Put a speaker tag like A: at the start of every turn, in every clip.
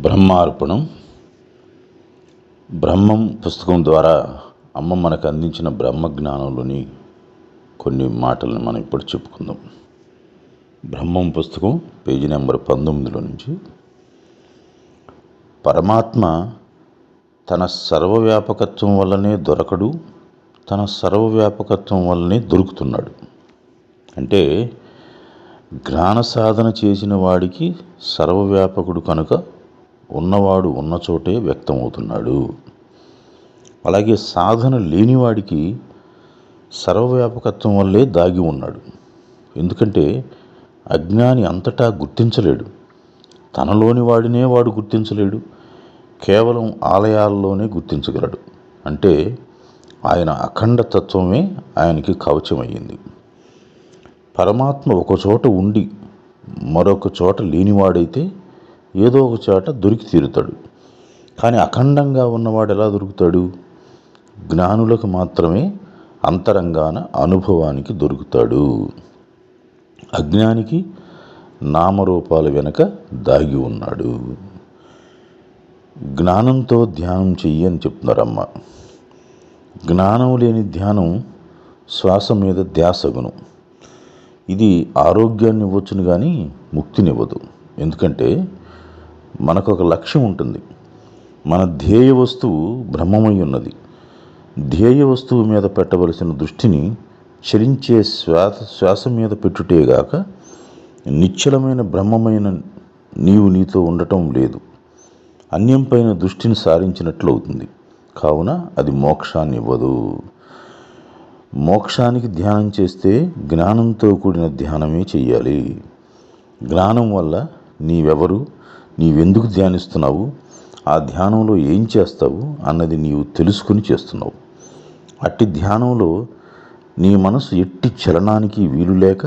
A: బ్రహ్మార్పణం. బ్రహ్మం పుస్తకం ద్వారా అమ్మ మనకు అందించిన బ్రహ్మజ్ఞానంలోని కొన్ని మాటలను మనం ఇప్పుడు చెప్పుకుందాం. బ్రహ్మం పుస్తకం పేజీ నెంబర్ 19లో నుంచి, పరమాత్మ తన సర్వవ్యాపకత్వం వల్లనే దొరకడు, తన సర్వవ్యాపకత్వం వల్లనే దొరుకుతున్నాడు. అంటే జ్ఞాన సాధన చేసిన వాడికి సర్వవ్యాపకుడు కనుక ఉన్నవాడు ఉన్న చోటే వ్యక్తమవుతున్నాడు. అలాగే సాధన లేనివాడికి సర్వవ్యాపకత్వం వల్లే దాగి ఉన్నాడు. ఎందుకంటే అజ్ఞాని అంతటా గుర్తించలేడు, తనలోని వాడినే వాడు గుర్తించలేడు, కేవలం ఆలయాల్లోనే గుర్తించగలడు. అంటే ఆయన అఖండతత్వమే ఆయనకి కవచమయ్యింది. పరమాత్మ ఒక చోట ఉండి మరొక చోట లేనివాడైతే ఏదో ఒక చోట దొరికి తీరుతాడు. కానీ అఖండంగా ఉన్నవాడు ఎలా దొరుకుతాడు? జ్ఞానులకు మాత్రమే అంతరంగాన అనుభవానికి దొరుకుతాడు. అజ్ఞానికి నామరూపాల వెనక దాగి ఉన్నాడు. జ్ఞానంతో ధ్యానం చెయ్యి అని చెప్తున్నారమ్మ. జ్ఞానం లేని ధ్యానం శ్వాస మీద ధ్యాసగును. ఇది ఆరోగ్యాన్ని ఇవ్వచ్చును కానీ ముక్తినివ్వదు. ఎందుకంటే మనకు ఒక లక్ష్యం ఉంటుంది. మన ధ్యేయ వస్తువు బ్రహ్మమై ఉన్నది. ధ్యేయ వస్తువు మీద పెట్టవలసిన దృష్టిని చలించే శ్వాస మీద పెట్టుటేగాక నిశ్చలమైన బ్రహ్మమైన నీవు నీతో ఉండటం లేదు. అన్యంపైన దృష్టిని సారించినట్లు అవుతుంది. కావున అది మోక్షాన్ని ఇవ్వదు. మోక్షానికి ధ్యానం చేస్తే జ్ఞానంతో కూడిన ధ్యానమే చెయ్యాలి. జ్ఞానం వల్ల నీవెవరు, నీవెందుకు ధ్యానిస్తున్నావు, ఆ ధ్యానంలో ఏం చేస్తావు అన్నది నీవు తెలుసుకుని చేస్తున్నావు. అట్టి ధ్యానంలో నీ మనసు ఎట్టి చలనానికి వీలు లేక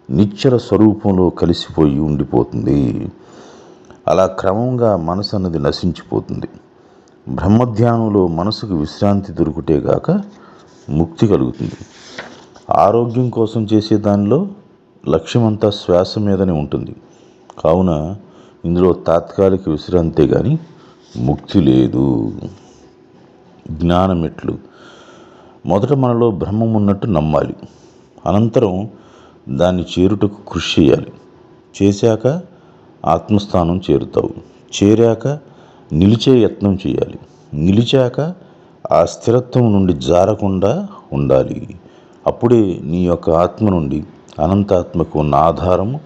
A: నిశ్చల స్వరూపంలో కలిసిపోయి ఉండిపోతుంది. అలా క్రమంగా మనసు అన్నది నశించిపోతుంది. బ్రహ్మధ్యానంలో మనసుకు విశ్రాంతి దొరుకుటేగాక ముక్తి కలుగుతుంది. ఆరోగ్యం కోసం చేసే దానిలో లక్ష్యమంతా శ్వాస మీదనే ఉంటుంది. కావున ఇందులో తాత్కాలిక విశ్రాంతే కానీ ముక్తి లేదు. జ్ఞానం ఎట్లు? మొదట మనలో బ్రహ్మం ఉన్నట్టు నమ్మాలి. అనంతరం దాన్ని చేరుటకు కృషి చేయాలి. చేశాక ఆత్మస్థానం చేరుతావు. చేరాక నిలిచే యత్నం చేయాలి. నిలిచాక ఆ స్థిరత్వం నుండి జారకుండా ఉండాలి. అప్పుడే నీ యొక్క ఆత్మ నుండి అనంతాత్మకు ఉన్న ఆధారము,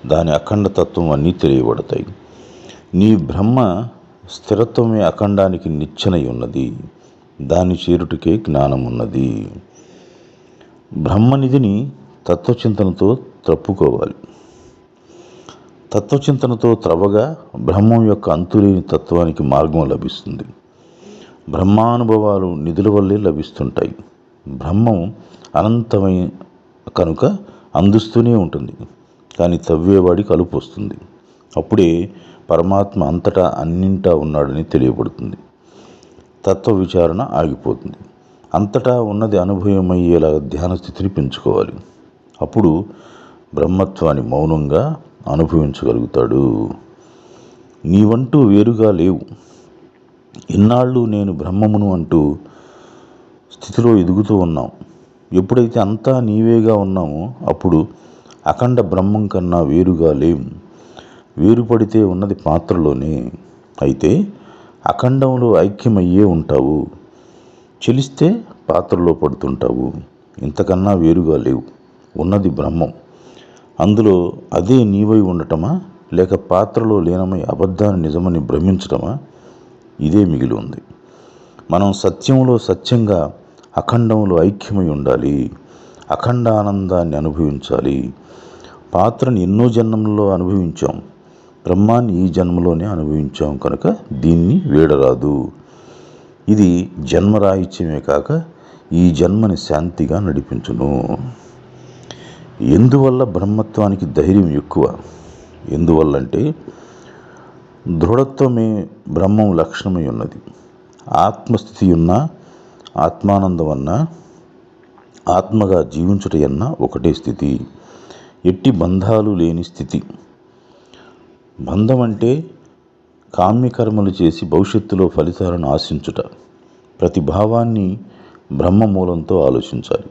A: దాని అఖండతత్వం అన్నీ తెలియబడతాయి. నీ బ్రహ్మ స్థిరత్వమే అఖండానికి నిచ్చెనై ఉన్నది. దాన్ని చేరుటకే జ్ఞానం ఉన్నది. బ్రహ్మనిధిని తత్వచింతనతో త్రప్పుకోవాలి. తత్వచింతనతో త్రవ్వగా బ్రహ్మం యొక్క అంతులేని తత్వానికి మార్గం లభిస్తుంది. బ్రహ్మానుభవాలు నిధుల వల్లే లభిస్తుంటాయి. బ్రహ్మం అనంతమైన కనుక అందిస్తూనే ఉంటుంది. కానీ తవ్వేవాడికి అలుపు వస్తుంది. అప్పుడే పరమాత్మ అంతటా అన్నింటా ఉన్నాడని తెలియబడుతుంది. తత్వ విచారణ ఆగిపోతుంది. అంతటా ఉన్నది అనుభవమయ్యేలా ధ్యాన స్థితిని పెంచుకోవాలి. అప్పుడు బ్రహ్మత్వాన్ని మౌనంగా అనుభవించగలుగుతాడు. నీవంటూ వేరుగా లేవు. ఇన్నాళ్ళు నేను బ్రహ్మమును అంటూ స్థితిలో ఎదుగుతూ ఉన్నాం. ఎప్పుడైతే అంతా నీవేగా ఉన్నామో అప్పుడు అఖండ బ్రహ్మం కన్నా వేరుగా లేం. వేరుపడితే ఉన్నది పాత్రలోనే. అయితే అఖండంలో ఐక్యమయ్యే ఉంటావు. చెలిస్తే పాత్రలో పడుతుంటావు. ఇంతకన్నా వేరుగా లేవు. ఉన్నది బ్రహ్మం. అందులో అదే నీవై ఉండటమా, లేక పాత్రలో లీనమై అబద్ధాన్ని నిజమని భ్రమించటమా? ఇదే మిగిలి ఉంది. మనం సత్యంలో సత్యంగా అఖండంలో ఐక్యమై ఉండాలి. అఖండ ఆనందాన్ని అనుభవించాలి. పాత్రని ఎన్నో జన్మల్లో అనుభవించాం. బ్రహ్మాన్ని ఈ జన్మలోనే అనుభవించాం కనుక దీన్ని వీడరాదు. ఇది జన్మరాహిత్యమే కాక ఈ జన్మని శాంతిగా నడిపించును. ఎందువల్ల బ్రహ్మత్వానికి ధైర్యం ఎక్కువ? ఎందువల్లంటే దృఢత్వమే బ్రహ్మం లక్షణమై ఉన్నది. ఆత్మస్థితి ఉన్నా, ఆత్మానందం అన్నా, ఆత్మగా జీవించుటయన్నా ఒకటే స్థితి. ఎట్టి బంధాలు లేని స్థితి. బంధం అంటే కామ్యకర్మలు చేసి భవిష్యత్తులో ఫలితాలను ఆశించుట. ప్రతి భావాన్ని బ్రహ్మ మూలంతో ఆలోచించాలి.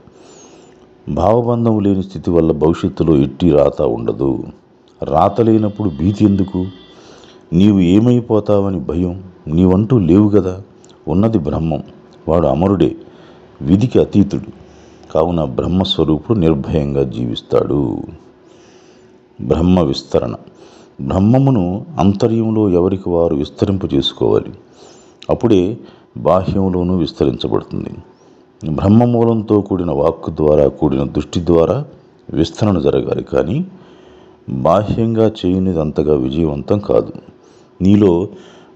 A: భావబంధం లేని స్థితి వల్ల భవిష్యత్తులో ఎట్టి రాత ఉండదు. రాత లేనప్పుడు భీతి ఎందుకు? నీవు ఏమైపోతావని భయం. నీవంటూ లేవు కదా. ఉన్నది బ్రహ్మం. వాడు అమరుడే, విధికి అతీతుడు. కావున బ్రహ్మస్వరూపుడు నిర్భయంగా జీవిస్తాడు. బ్రహ్మ విస్తరణ. బ్రహ్మమును అంతర్యంలో ఎవరికి వారు విస్తరింప చేసుకోవాలి. అప్పుడే బాహ్యంలోనూ విస్తరించబడుతుంది. బ్రహ్మమూలంతో కూడిన వాక్కు ద్వారా కూడిన దృష్టి ద్వారా విస్తరణ జరగాలి. కానీ బాహ్యంగా చేయనిది అంతగా విజయవంతం కాదు. నీలో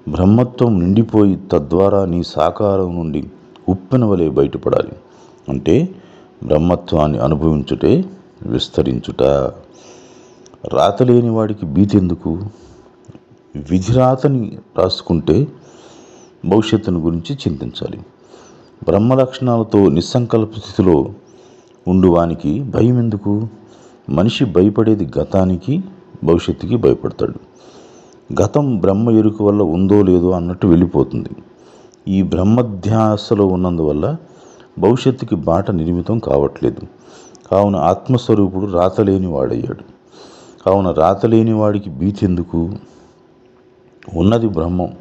A: బ్రహ్మత్వం నిండిపోయి తద్వారా నీ సాకారం నుండి ఉప్పెన వలె బయటపడాలి. అంటే బ్రహ్మత్వాన్ని అనుభవించుటే విస్తరించుట. రాతలేని వాడికి భీతి ఎందుకు? విధిరాతని రాసుకుంటే భవిష్యత్తును గురించి చింతించాలి. బ్రహ్మ లక్షణాలతో నిస్సంకల్ప స్థితిలో ఉండువానికి భయం ఎందుకు? మనిషి భయపడేది గతానికి, భవిష్యత్తుకి భయపడతాడు. గతం బ్రహ్మ ఎరుక వల్ల ఉందో లేదో అన్నట్టు వెళ్ళిపోతుంది. ఈ బ్రహ్మధ్యాసలో ఉన్నందువల్ల భవిష్యత్తుకి బాట నిర్మితం కావట్లేదు. కావున ఆత్మస్వరూపుడు రాతలేని వాడయ్యాడు. కావున రాతలేని వాడికి భీతి ఎందుకు? ఉన్నది బ్రహ్మం,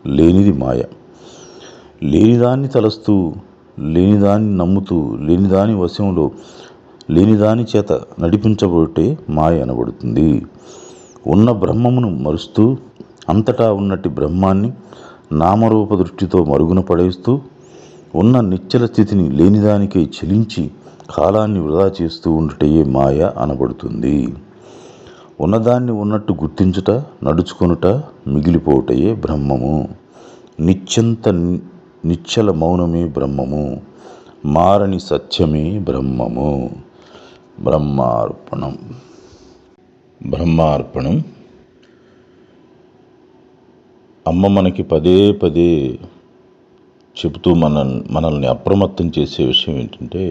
A: లేనిది మాయ. లేనిదాన్ని తలస్తూ, లేనిదాన్ని నమ్ముతూ, లేనిదాని వశంలో, లేనిదాని చేత నడిపించబోటే మాయ అనబడుతుంది. ఉన్న బ్రహ్మమును మరుస్తూ, అంతటా ఉన్నట్టి బ్రహ్మాన్ని నామరూప దృష్టితో మరుగున పడేస్తూ, ఉన్న నిశ్చల స్థితిని లేనిదానికై చెలించి కాలాన్ని వృధా చేస్తూ ఉండుటయే మాయ అనబడుతుంది. ఉన్నదాన్ని ఉన్నట్టు గుర్తించుట, నడుచుకొనుట, మిగిలిపోవుటయే బ్రహ్మము. నిశ్చల మౌనమే బ్రహ్మము. మారని సత్యమే బ్రహ్మము. బ్రహ్మార్పణం. బ్రహ్మార్పణం. అమ్మ మనకి పదే పదే చెబుతూ మనల్ని అప్రమత్తం చేసే విషయం ఏంటంటే,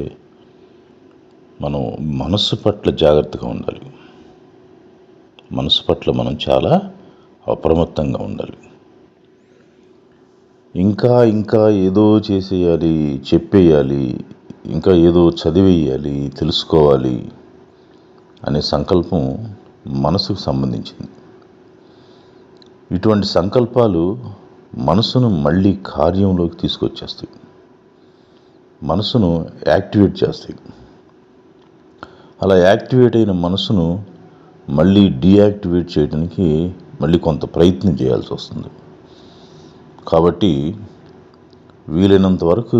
A: మనం మనస్సు పట్ల జాగ్రత్తగా ఉండాలి. మనస్సు పట్ల మనం చాలా అప్రమత్తంగా ఉండాలి. ఇంకా ఏదో చేసేయాలి, చెప్పేయాలి, ఇంకా ఏదో చదివేయాలి, తెలుసుకోవాలి అనే సంకల్పం మనసుకు సంబంధించింది. ఇటువంటి సంకల్పాలు మనసును మళ్ళీ కార్యంలోకి తీసుకొచ్చేస్తాయి, మనసును యాక్టివేట్ చేస్తాయి. అలా యాక్టివేట్ అయిన మనసును మళ్ళీ డీయాక్టివేట్ చేయడానికి మళ్ళీ కొంత ప్రయత్నం చేయాల్సి వస్తుంది. కాబట్టి వీలైనంత వరకు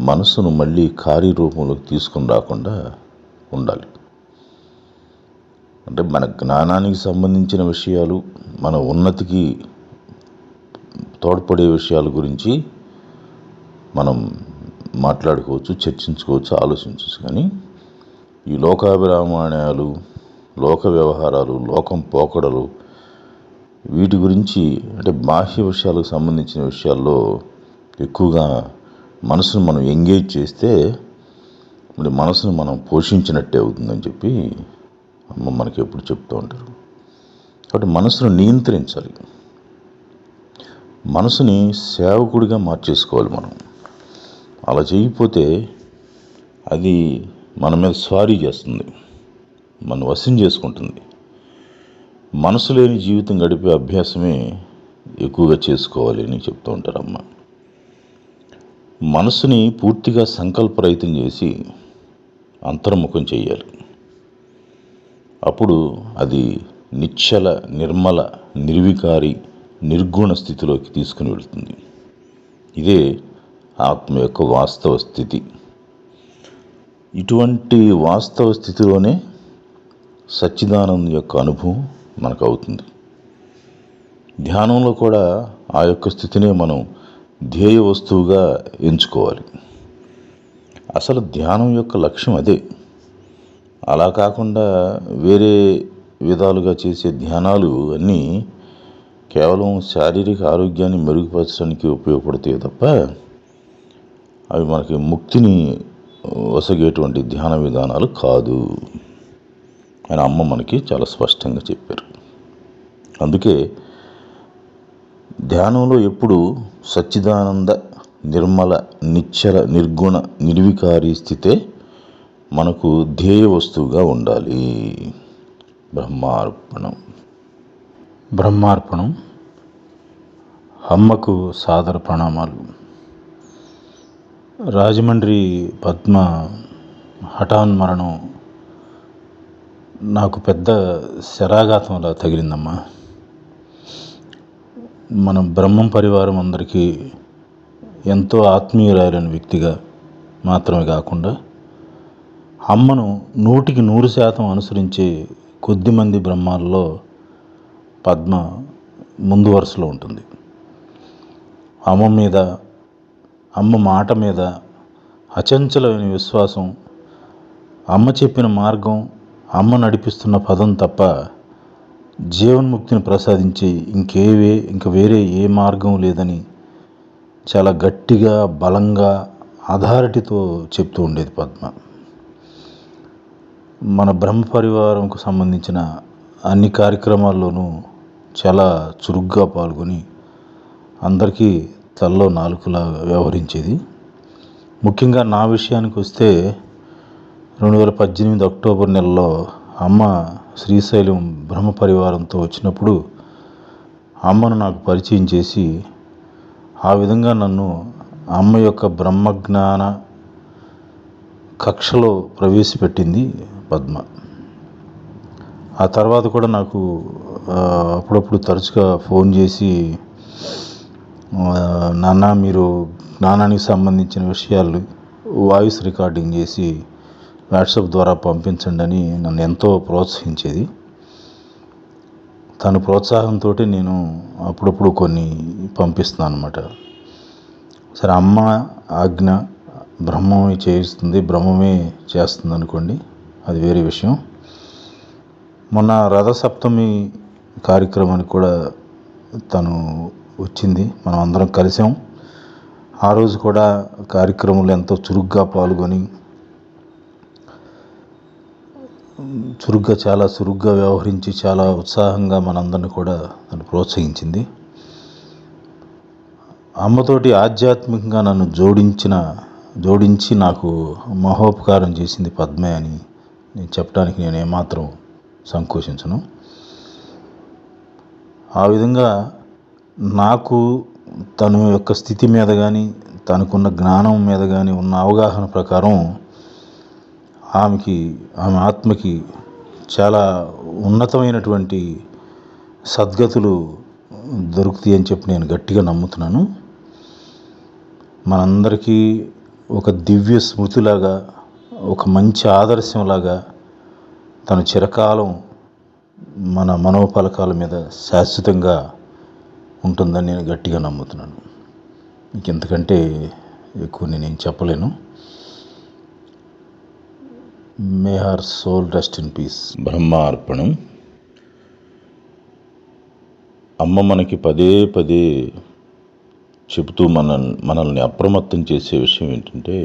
A: మనసును మళ్ళీ కార్యరూపంలోకి తీసుకుని రాకుండా ఉండాలి. అంటే మన జ్ఞానానికి సంబంధించిన విషయాలు, మన ఉన్నతికి తోడ్పడే విషయాల గురించి మనం మాట్లాడుకోవచ్చు, చర్చించుకోవచ్చు, ఆలోచించవచ్చు. కానీ ఈ లోకాభిరామాణాలు, లోక వ్యవహారాలు, లోకం పోకడలు, వీటి గురించి అంటే బాహ్య విషయాలకు సంబంధించిన విషయాల్లో ఎక్కువగా మనసును మనం ఎంగేజ్ చేస్తే మరి మనసును మనం పోషించినట్టే అవుతుందని చెప్పి అమ్మ మనకి ఎప్పుడు చెప్తూ ఉంటారు. కాబట్టి మనసును నియంత్రించాలి, మనసుని సేవకుడిగా మార్చేసుకోవాలి మనం. అలా చేయకపోతే అది మన మీద స్వారీ చేస్తుంది, మన వశం చేసుకుంటుంది. మనసు లేని జీవితం గడిపే అభ్యాసమే ఎక్కువగా చేసుకోవాలి అని చెప్తూ ఉంటారమ్మ. మనసుని పూర్తిగా సంకల్పరహితం చేసి అంతర్ముఖం చేయాలి. అప్పుడు అది నిశ్చల, నిర్మల, నిర్వికారి, నిర్గుణ స్థితిలోకి తీసుకుని వెళుతుంది. ఇదే ఆత్మ యొక్క వాస్తవ స్థితి. ఇటువంటి వాస్తవ స్థితిలోనే సచ్చిదానందం యొక్క అనుభవం మనకు అవుతుంది. ధ్యానంలో కూడా ఆ యొక్క స్థితినే మనం ధ్యేయ వస్తువుగా ఎంచుకోవాలి. అసలు ధ్యానం యొక్క లక్ష్యం అదే. అలా కాకుండా వేరే విధాలుగా చేసే ధ్యానాలు అన్నీ కేవలం శారీరక ఆరోగ్యాన్ని మెరుగుపరచడానికి ఉపయోగపడతాయి తప్ప అవి మనకి ముక్తిని వసగేటువంటి ధ్యాన విధానాలు కాదు అని అమ్మ మనకి చాలా స్పష్టంగా చెప్పారు. అందుకే ధ్యానంలో ఎప్పుడు సచ్చిదానంద నిర్మల నిశ్చల నిర్గుణ నిర్వికారి స్థితే మనకు ధ్యేయ వస్తువుగా ఉండాలి. బ్రహ్మార్పణం. అమ్మకు సాదర ప్రణామాలు. రాజమండ్రి పద్మ హఠాన్మరణం నాకు పెద్ద శరాఘాతంలా తగిలిందమ్మా. మన బ్రహ్మం పరివారం అందరికీ ఎంతో ఆత్మీయురాలైన వ్యక్తిగా మాత్రమే కాకుండా అమ్మను 100% అనుసరించే కొద్దిమంది బ్రహ్మాల్లో పద్మ ముందు వరుసలో ఉంటుంది. అమ్మ మాట మీద అచంచలమైన విశ్వాసం, అమ్మ చెప్పిన మార్గం, అమ్మ నడిపిస్తున్న పదం తప్ప జీవన్ముక్తిని ప్రసాదించే ఇంక వేరే ఏ మార్గం లేదని చాలా గట్టిగా, బలంగా, అథారిటీతో చెప్తూ ఉండేది పద్మ. మన బ్రహ్మ పరివారంకు సంబంధించిన అన్ని కార్యక్రమాల్లోనూ చాలా చురుగ్గా పాల్గొని అందరికీ తలలో నాలుకలా వ్యవహరించేది. ముఖ్యంగా నా విషయానికి వస్తే 2018 అక్టోబర్ నెలలో అమ్మ శ్రీశైలం బ్రహ్మ పరివారంతో వచ్చినప్పుడు అమ్మను నాకు పరిచయం చేసి ఆ విధంగా నన్ను అమ్మ యొక్క బ్రహ్మజ్ఞాన కక్షలో ప్రవేశపెట్టింది పద్మ. ఆ తర్వాత కూడా నాకు అప్పుడప్పుడు తరచుగా ఫోన్ చేసి, నాన్న మీరు జ్ఞానానికి సంబంధించిన విషయాలు వాయిస్ రికార్డింగ్ చేసి వాట్సాప్ ద్వారా పంపించండి అని నన్ను ఎంతో ప్రోత్సహించేది. తన ప్రోత్సాహంతో నేను అప్పుడప్పుడు కొన్ని పంపిస్తున్నాను అన్నమాట. సరే, అమ్మ ఆజ్ఞ బ్రహ్మమే చేయిస్తుంది, బ్రహ్మమే చేస్తుంది అనుకోండి, అది వేరే విషయం. మొన్న రథసప్తమి కార్యక్రమానికి కూడా తను వచ్చింది, మనం అందరం కలిసాం. ఆ రోజు కూడా కార్యక్రమంలో ఎంతో చురుగ్గా పాల్గొని చాలా చురుగ్గా వ్యవహరించి చాలా ఉత్సాహంగా మనందరిని కూడా తను ప్రోత్సహించింది. అమ్మతోటి ఆధ్యాత్మికంగా నన్ను జోడించి నాకు మహోపకారం చేసింది పద్మే అని నేను చెప్పడానికి నేను ఏమాత్రం సంకోచించను. ఆ విధంగా నాకు తన యొక్క స్థితి మీద కానీ తనకున్న జ్ఞానం మీద కానీ ఉన్న అవగాహన ప్రకారం ఆమె ఆత్మకి చాలా ఉన్నతమైనటువంటి సద్గతులు దొరుకుతాయి అని చెప్పి నేను గట్టిగా నమ్ముతున్నాను. మనందరికీ ఒక దివ్య స్మృతిలాగా, ఒక మంచి ఆదర్శంలాగా తను చిరకాలం మన మనోపలకాల మీద శాశ్వతంగా ఉంటుందని నేను గట్టిగా నమ్ముతున్నాను. ఇంకెంతకంటే ఎక్కువ నేనేం చెప్పలేను. May her soul rest in peace. బ్రహ్మార్పణం. అమ్మ మనకి పదే పదే చెబుతూ మనల్ని అప్రమత్తం చేసే విషయం ఏంటంటే,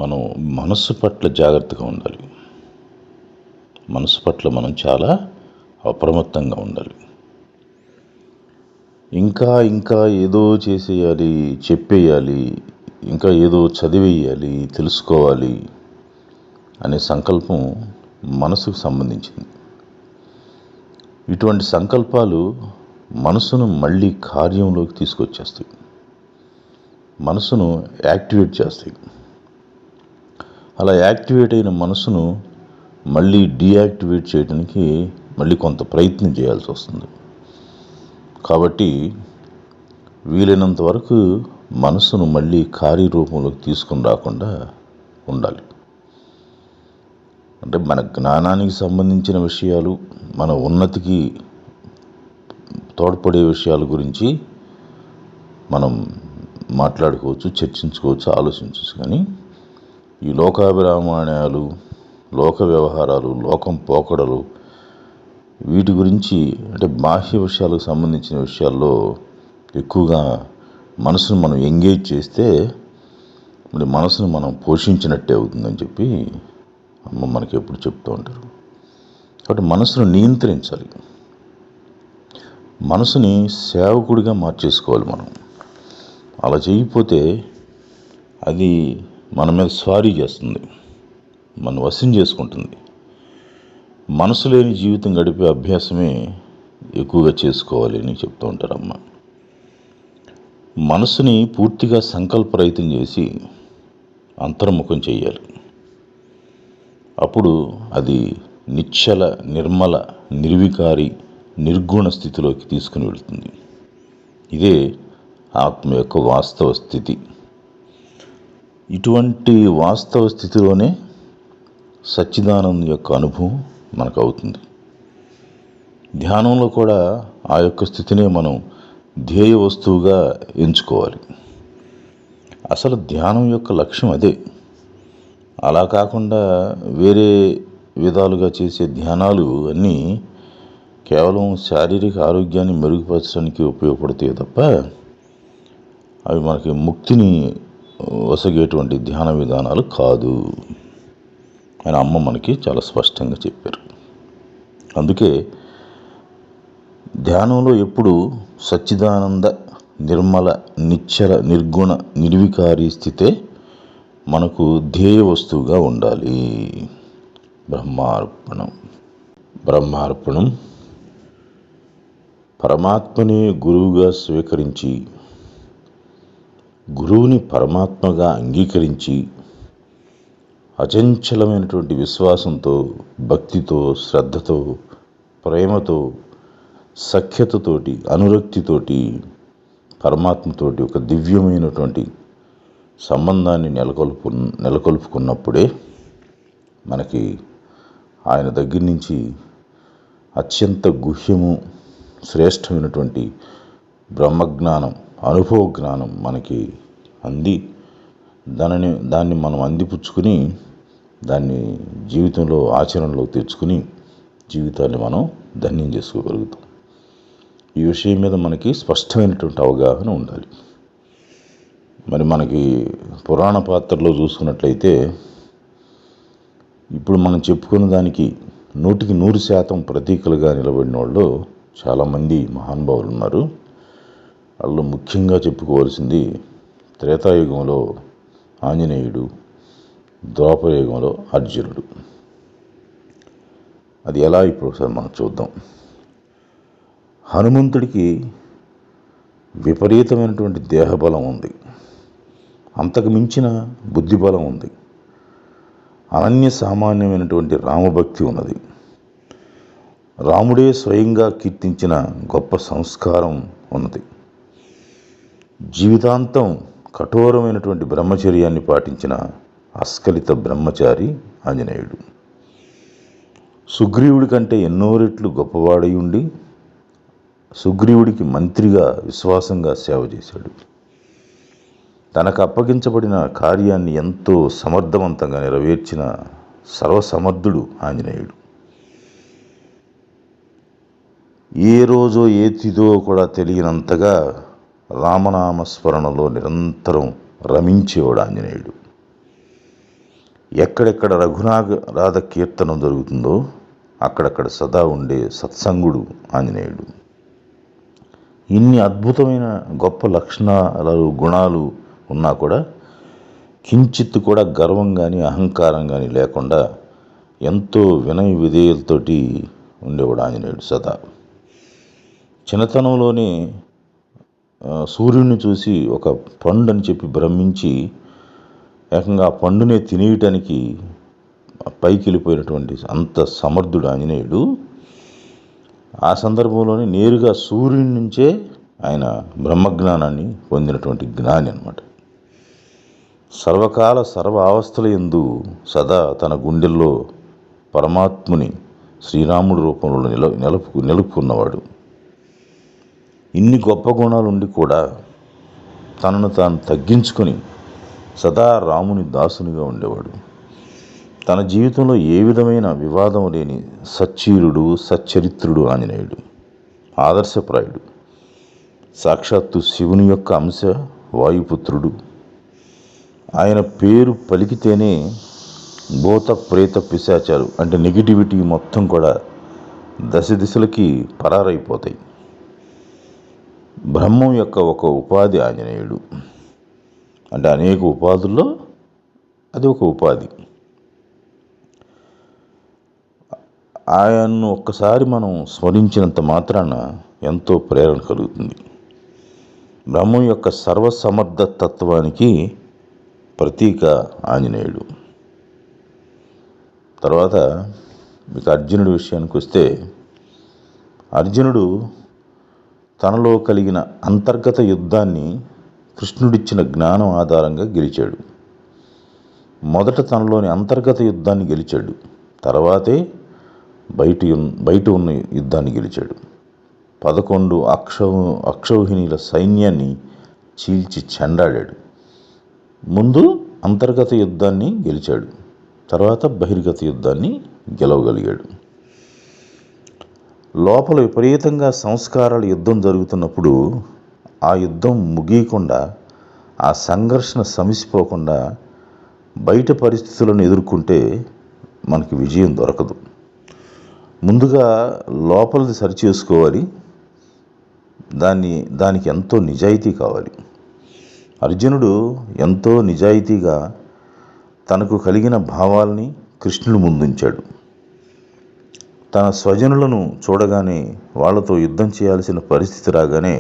A: మనం మనస్సు పట్ల జాగ్రత్తగా ఉండాలి. మనసు పట్ల మనం చాలా అప్రమత్తంగా ఉండాలి. ఇంకా ఏదో చేసేయాలి, చెప్పేయాలి, ఇంకా ఏదో చదివేయాలి, తెలుసుకోవాలి అనే సంకల్పం మనసుకు సంబంధించింది. ఇటువంటి సంకల్పాలు మనసును మళ్ళీ కార్యంలోకి తీసుకొచ్చేస్తాయి, మనసును యాక్టివేట్ చేస్తాయి. అలా యాక్టివేట్ అయిన మనసును మళ్ళీ డీయాక్టివేట్ చేయడానికి మళ్ళీ కొంత ప్రయత్నం చేయాల్సి వస్తుంది. కాబట్టి వీలైనంత వరకు మనసును మళ్ళీ కార్యరూపంలోకి తీసుకుని రాకుండా ఉండాలి. అంటే మన జ్ఞానానికి సంబంధించిన విషయాలు, మన ఉన్నతికి తోడ్పడే విషయాల గురించి మనం మాట్లాడుకోవచ్చు, చర్చించుకోవచ్చు, ఆలోచించవచ్చు. కానీ ఈ లోకాభిరామాణాలు, లోక వ్యవహారాలు, లోకం పోకడలు, వీటి గురించి అంటే బాహ్య విషయాలకు సంబంధించిన విషయాల్లో ఎక్కువగా మనసును మనం ఎంగేజ్ చేస్తే మరి మనసును మనం పోషించినట్టే అవుతుందని చెప్పి అమ్మ మనకి ఎప్పుడు చెప్తూ ఉంటారు. కాబట్టి మనసును నియంత్రించాలి. మనసుని సేవకుడిగా మార్చేసుకోవాలి మనం. అలా చేయకపోతే అది మన మీద స్వారీ చేస్తుంది, మన వశం చేసుకుంటుంది. మనసు లేని జీవితం గడిపే అభ్యాసమే ఎక్కువగా చేసుకోవాలి అని చెప్తూ ఉంటారమ్మ. మనసుని పూర్తిగా సంకల్పరహితం చేసి అంతర్ముఖం చేయాలి. అప్పుడు అది నిశ్చల, నిర్మల, నిర్వికారి, నిర్గుణ స్థితిలోకి తీసుకుని వెళుతుంది. ఇదే ఆత్మ యొక్క వాస్తవ స్థితి. ఇటువంటి వాస్తవ స్థితిలోనే సచ్చిదానందం యొక్క అనుభవం మనకు అవుతుంది. ధ్యానంలో కూడా ఆ యొక్క స్థితినే మనం ధ్యేయ వస్తువుగా ఎంచుకోవాలి. అసలు ధ్యానం యొక్క లక్ష్యం అదే. అలా కాకుండా వేరే విధాలుగా చేసే ధ్యానాలు అన్నీ కేవలం శారీరక ఆరోగ్యాన్ని మెరుగుపరచడానికి ఉపయోగపడతాయి తప్ప అవి మనకి ముక్తిని వసగేటువంటి ధ్యాన విధానాలు కాదు అని అమ్మ మనకి చాలా స్పష్టంగా చెప్పారు. అందుకే ధ్యానంలో ఎప్పుడు సచ్చిదానంద, నిర్మల, నిశ్చల, నిర్గుణ, నిర్వికారి స్థితే మనకు ధ్యేయ వస్తువుగా ఉండాలి. బ్రహ్మార్పణం. బ్రహ్మార్పణం. పరమాత్మని గురువుగా స్వీకరించి, గురువుని పరమాత్మగా అంగీకరించి, అచంచలమైనటువంటి విశ్వాసంతో, భక్తితో, శ్రద్ధతో, ప్రేమతో, సఖ్యతతోటి, అనురక్తితోటి పరమాత్మతోటి ఒక దివ్యమైనటువంటి సంబంధాన్ని నెలకొల్పుకున్నప్పుడే మనకి ఆయన దగ్గర నుంచి అత్యంత గుహ్యము, శ్రేష్టమైనటువంటి బ్రహ్మజ్ఞానం, అనుభవ జ్ఞానం మనకి అంది దాన్ని మనం అందిపుచ్చుకుని దాన్ని జీవితంలో ఆచరణలో తెచ్చుకుని జీవితాన్ని మనం ధన్యం చేసుకోగలుగుతాం. ఈ విషయం మీద మనకి స్పష్టమైనటువంటి అవగాహన ఉండాలి. మరి మనకి పురాణ పాత్రలో చూసుకున్నట్లయితే ఇప్పుడు మనం చెప్పుకున్న దానికి 100% ప్రతీకలుగా నిలబడిన వాళ్ళు చాలామంది మహానుభావులు ఉన్నారు. వాళ్ళు ముఖ్యంగా చెప్పుకోవాల్సింది త్రేతాయుగంలో ఆంజనేయుడు, ద్వాపరయుగంలో అర్జునుడు. అది ఎలా ఇప్పుడు ఒకసారి మనం చూద్దాం. హనుమంతుడికి విపరీతమైనటువంటి దేహబలం ఉంది, అంతకు మించిన బుద్ధిబలం ఉంది, అనన్య సామాన్యమైనటువంటి రామభక్తి ఉన్నది, రాముడే స్వయంగా కీర్తించిన గొప్ప సంస్కారం ఉన్నది, జీవితాంతం కఠోరమైనటువంటి బ్రహ్మచర్యాన్ని పాటించిన అస్ఖలిత బ్రహ్మచారి ఆంజనేయుడు. సుగ్రీవుడి కంటే ఎన్నో రెట్లు గొప్పవాడై ఉండి సుగ్రీవుడికి మంత్రిగా విశ్వాసంగా సేవ చేశాడు. తనకు అప్పగించబడిన కార్యాన్ని ఎంతో సమర్థవంతంగా నెరవేర్చిన సర్వసమర్థుడు ఆంజనేయుడు. ఏ రోజో ఏ తిథో కూడా తెలియనంతగా రామనామస్మరణలో నిరంతరం రమించేవాడు ఆంజనేయుడు. ఎక్కడెక్కడ రఘునాథ కీర్తనం జరుగుతుందో అక్కడక్కడ సదా ఉండే సత్సంగుడు ఆంజనేయుడు. ఇన్ని అద్భుతమైన గొప్ప లక్షణాలు, గుణాలు ఉన్నా కూడా కించిత్ కూడా గర్వం కానీ అహంకారం కానీ లేకుండా ఎంతో వినయ విధేయులతోటి ఉండేవాడు ఆంజనేయుడు సదా. చిన్నతనంలోనే సూర్యుడిని చూసి ఒక పండు అని చెప్పి భ్రమించి ఏకంగా ఆ పండునే తినేయటానికి పైకి వెళ్ళిపోయినటువంటి అంత సమర్థుడు ఆంజనేయుడు. ఆ సందర్భంలోనే నేరుగా సూర్యుడి నుంచే ఆయన బ్రహ్మజ్ఞానాన్ని పొందినటువంటి జ్ఞాని అన్నమాట. సర్వకాల సర్వ అవస్థల యందు సదా తన గుండెల్లో పరమాత్ముని శ్రీరాముడి రూపంలో నిలుపుకున్నవాడు. ఇన్ని గొప్ప గుణాలు ఉండి కూడా తనను తాను తగ్గించుకొని సదా రాముని దాసునిగా ఉండేవాడు. తన జీవితంలో ఏ విధమైన వివాదం లేని సచ్చీలుడు, సచ్చరిత్రుడు ఆంజనేయుడు. ఆదర్శప్రాయుడు. సాక్షాత్తు శివుని యొక్క అంశ, వాయుపుత్రుడు. ఆయన పేరు పలికితేనే భూత ప్రేత పిశాచాలు అంటే నెగిటివిటీ మొత్తం కూడా దశ దిశలకి పరారైపోతాయి. బ్రహ్మం యొక్క ఒక ఉపాధి ఆంజనేయుడు. అంటే అనేక ఉపాధుల్లో అది ఒక ఉపాధి. ఆయన్ను ఒక్కసారి మనం స్మరించినంత మాత్రాన ఎంతో ప్రేరణ కలుగుతుంది. బ్రహ్మం యొక్క సర్వసమర్థ తత్వానికి ప్రతీక ఆంజనేయుడు. తర్వాత మీకు అర్జునుడి విషయానికి వస్తే, అర్జునుడు తనలో కలిగిన అంతర్గత యుద్ధాన్ని కృష్ణుడిచ్చిన జ్ఞానం ఆధారంగా గెలిచాడు. మొదట తనలోని అంతర్గత యుద్ధాన్ని గెలిచాడు, తర్వాతే బయట ఉన్న యుద్ధాన్ని గెలిచాడు. 11 అక్షౌహిణీల సైన్యాన్ని చీల్చి చెండాడాడు. ముందు అంతర్గత యుద్ధాన్ని గెలిచాడు, తర్వాత బహిర్గత యుద్ధాన్ని గెలవగలిగాడు. లోపల విపరీతంగా సంస్కారాల యుద్ధం జరుగుతున్నప్పుడు ఆ యుద్ధం ముగియకుండా, ఆ సంఘర్షణ సమసిపోకుండా బయట పరిస్థితులను ఎదుర్కొంటే మనకి విజయం దొరకదు. ముందుగా లోపలిది సరిచేసుకోవాలి. దానికి ఎంతో నిజాయితీ కావాలి. అర్జునుడు ఎంతో నిజాయితీగా తనకు కలిగిన భావాల్ని కృష్ణుడి ముందుంచాడు. తన స్వజనులను చూడగానే వాళ్లతో యుద్ధం చేయాల్సిన పరిస్థితి రాగానే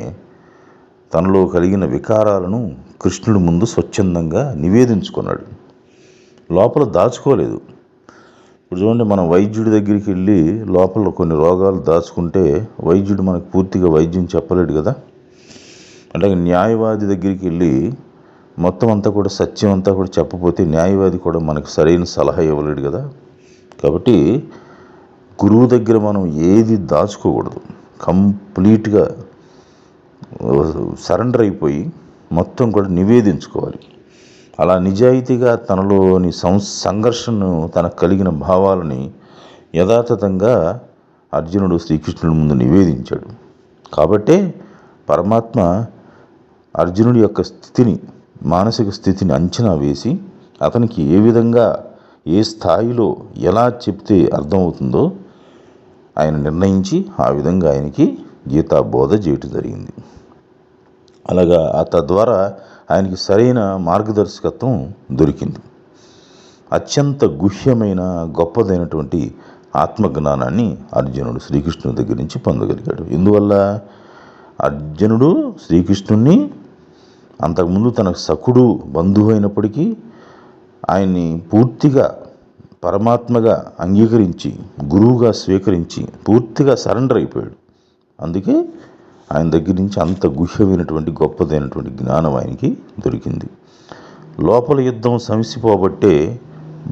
A: తనలో కలిగిన వికారాలను కృష్ణుడి ముందు స్వచ్ఛందంగా నివేదించుకున్నాడు. లోపల దాచుకోలేదు. ఇప్పుడు చూడండి, మనం వైద్యుడి దగ్గరికి వెళ్ళి లోపల కొన్ని రోగాలు దాచుకుంటే వైద్యుడు మనకు పూర్తిగా వైద్యం చెప్పలేడు కదా. అంటే న్యాయవాది దగ్గరికి వెళ్ళి మొత్తం అంతా కూడా సత్యం అంతా కూడా చెప్పపోతే న్యాయవాది కూడా మనకు సరైన సలహా ఇవ్వలేడు కదా. కాబట్టి గురువు దగ్గర మనం ఏది దాచుకోకూడదు. కంప్లీట్గా సరెండర్ అయిపోయి మొత్తం కూడా నివేదించుకోవాలి. అలా నిజాయితీగా తనలోని సంఘర్షణను, తనకు కలిగిన భావాలని యథాతథంగా అర్జునుడు శ్రీకృష్ణుడి ముందు నివేదించాడు. కాబట్టే పరమాత్మ అర్జునుడి యొక్క స్థితిని, మానసిక స్థితిని అంచనా వేసి అతనికి ఏ విధంగా, ఏ స్థాయిలో ఎలా చెప్తే అర్థమవుతుందో ఆయన నిర్ణయించి ఆ విధంగా ఆయనకి గీతా బోధ చేయటం జరిగింది. అలాగా తద్వారా ఆయనకి సరైన మార్గదర్శకత్వం దొరికింది. అత్యంత గుహ్యమైన గొప్పదైనటువంటి ఆత్మజ్ఞానాన్ని అర్జునుడు శ్రీకృష్ణుడి దగ్గర నుంచి పొందగలిగాడు. ఇందువల్ల అర్జునుడు శ్రీకృష్ణుణ్ణి అంతకుముందు తనకు సఖుడు బంధువు అయినప్పటికీ ఆయన్ని పూర్తిగా పరమాత్మగా అంగీకరించి, గురువుగా స్వీకరించి పూర్తిగా సరెండర్ అయిపోయాడు. అందుకే ఆయన దగ్గర నుంచి అంత గుహ్యమైనటువంటి గొప్పదైనటువంటి జ్ఞానం ఆయనకి దొరికింది. లోపల యుద్ధం సమసిపోబట్టే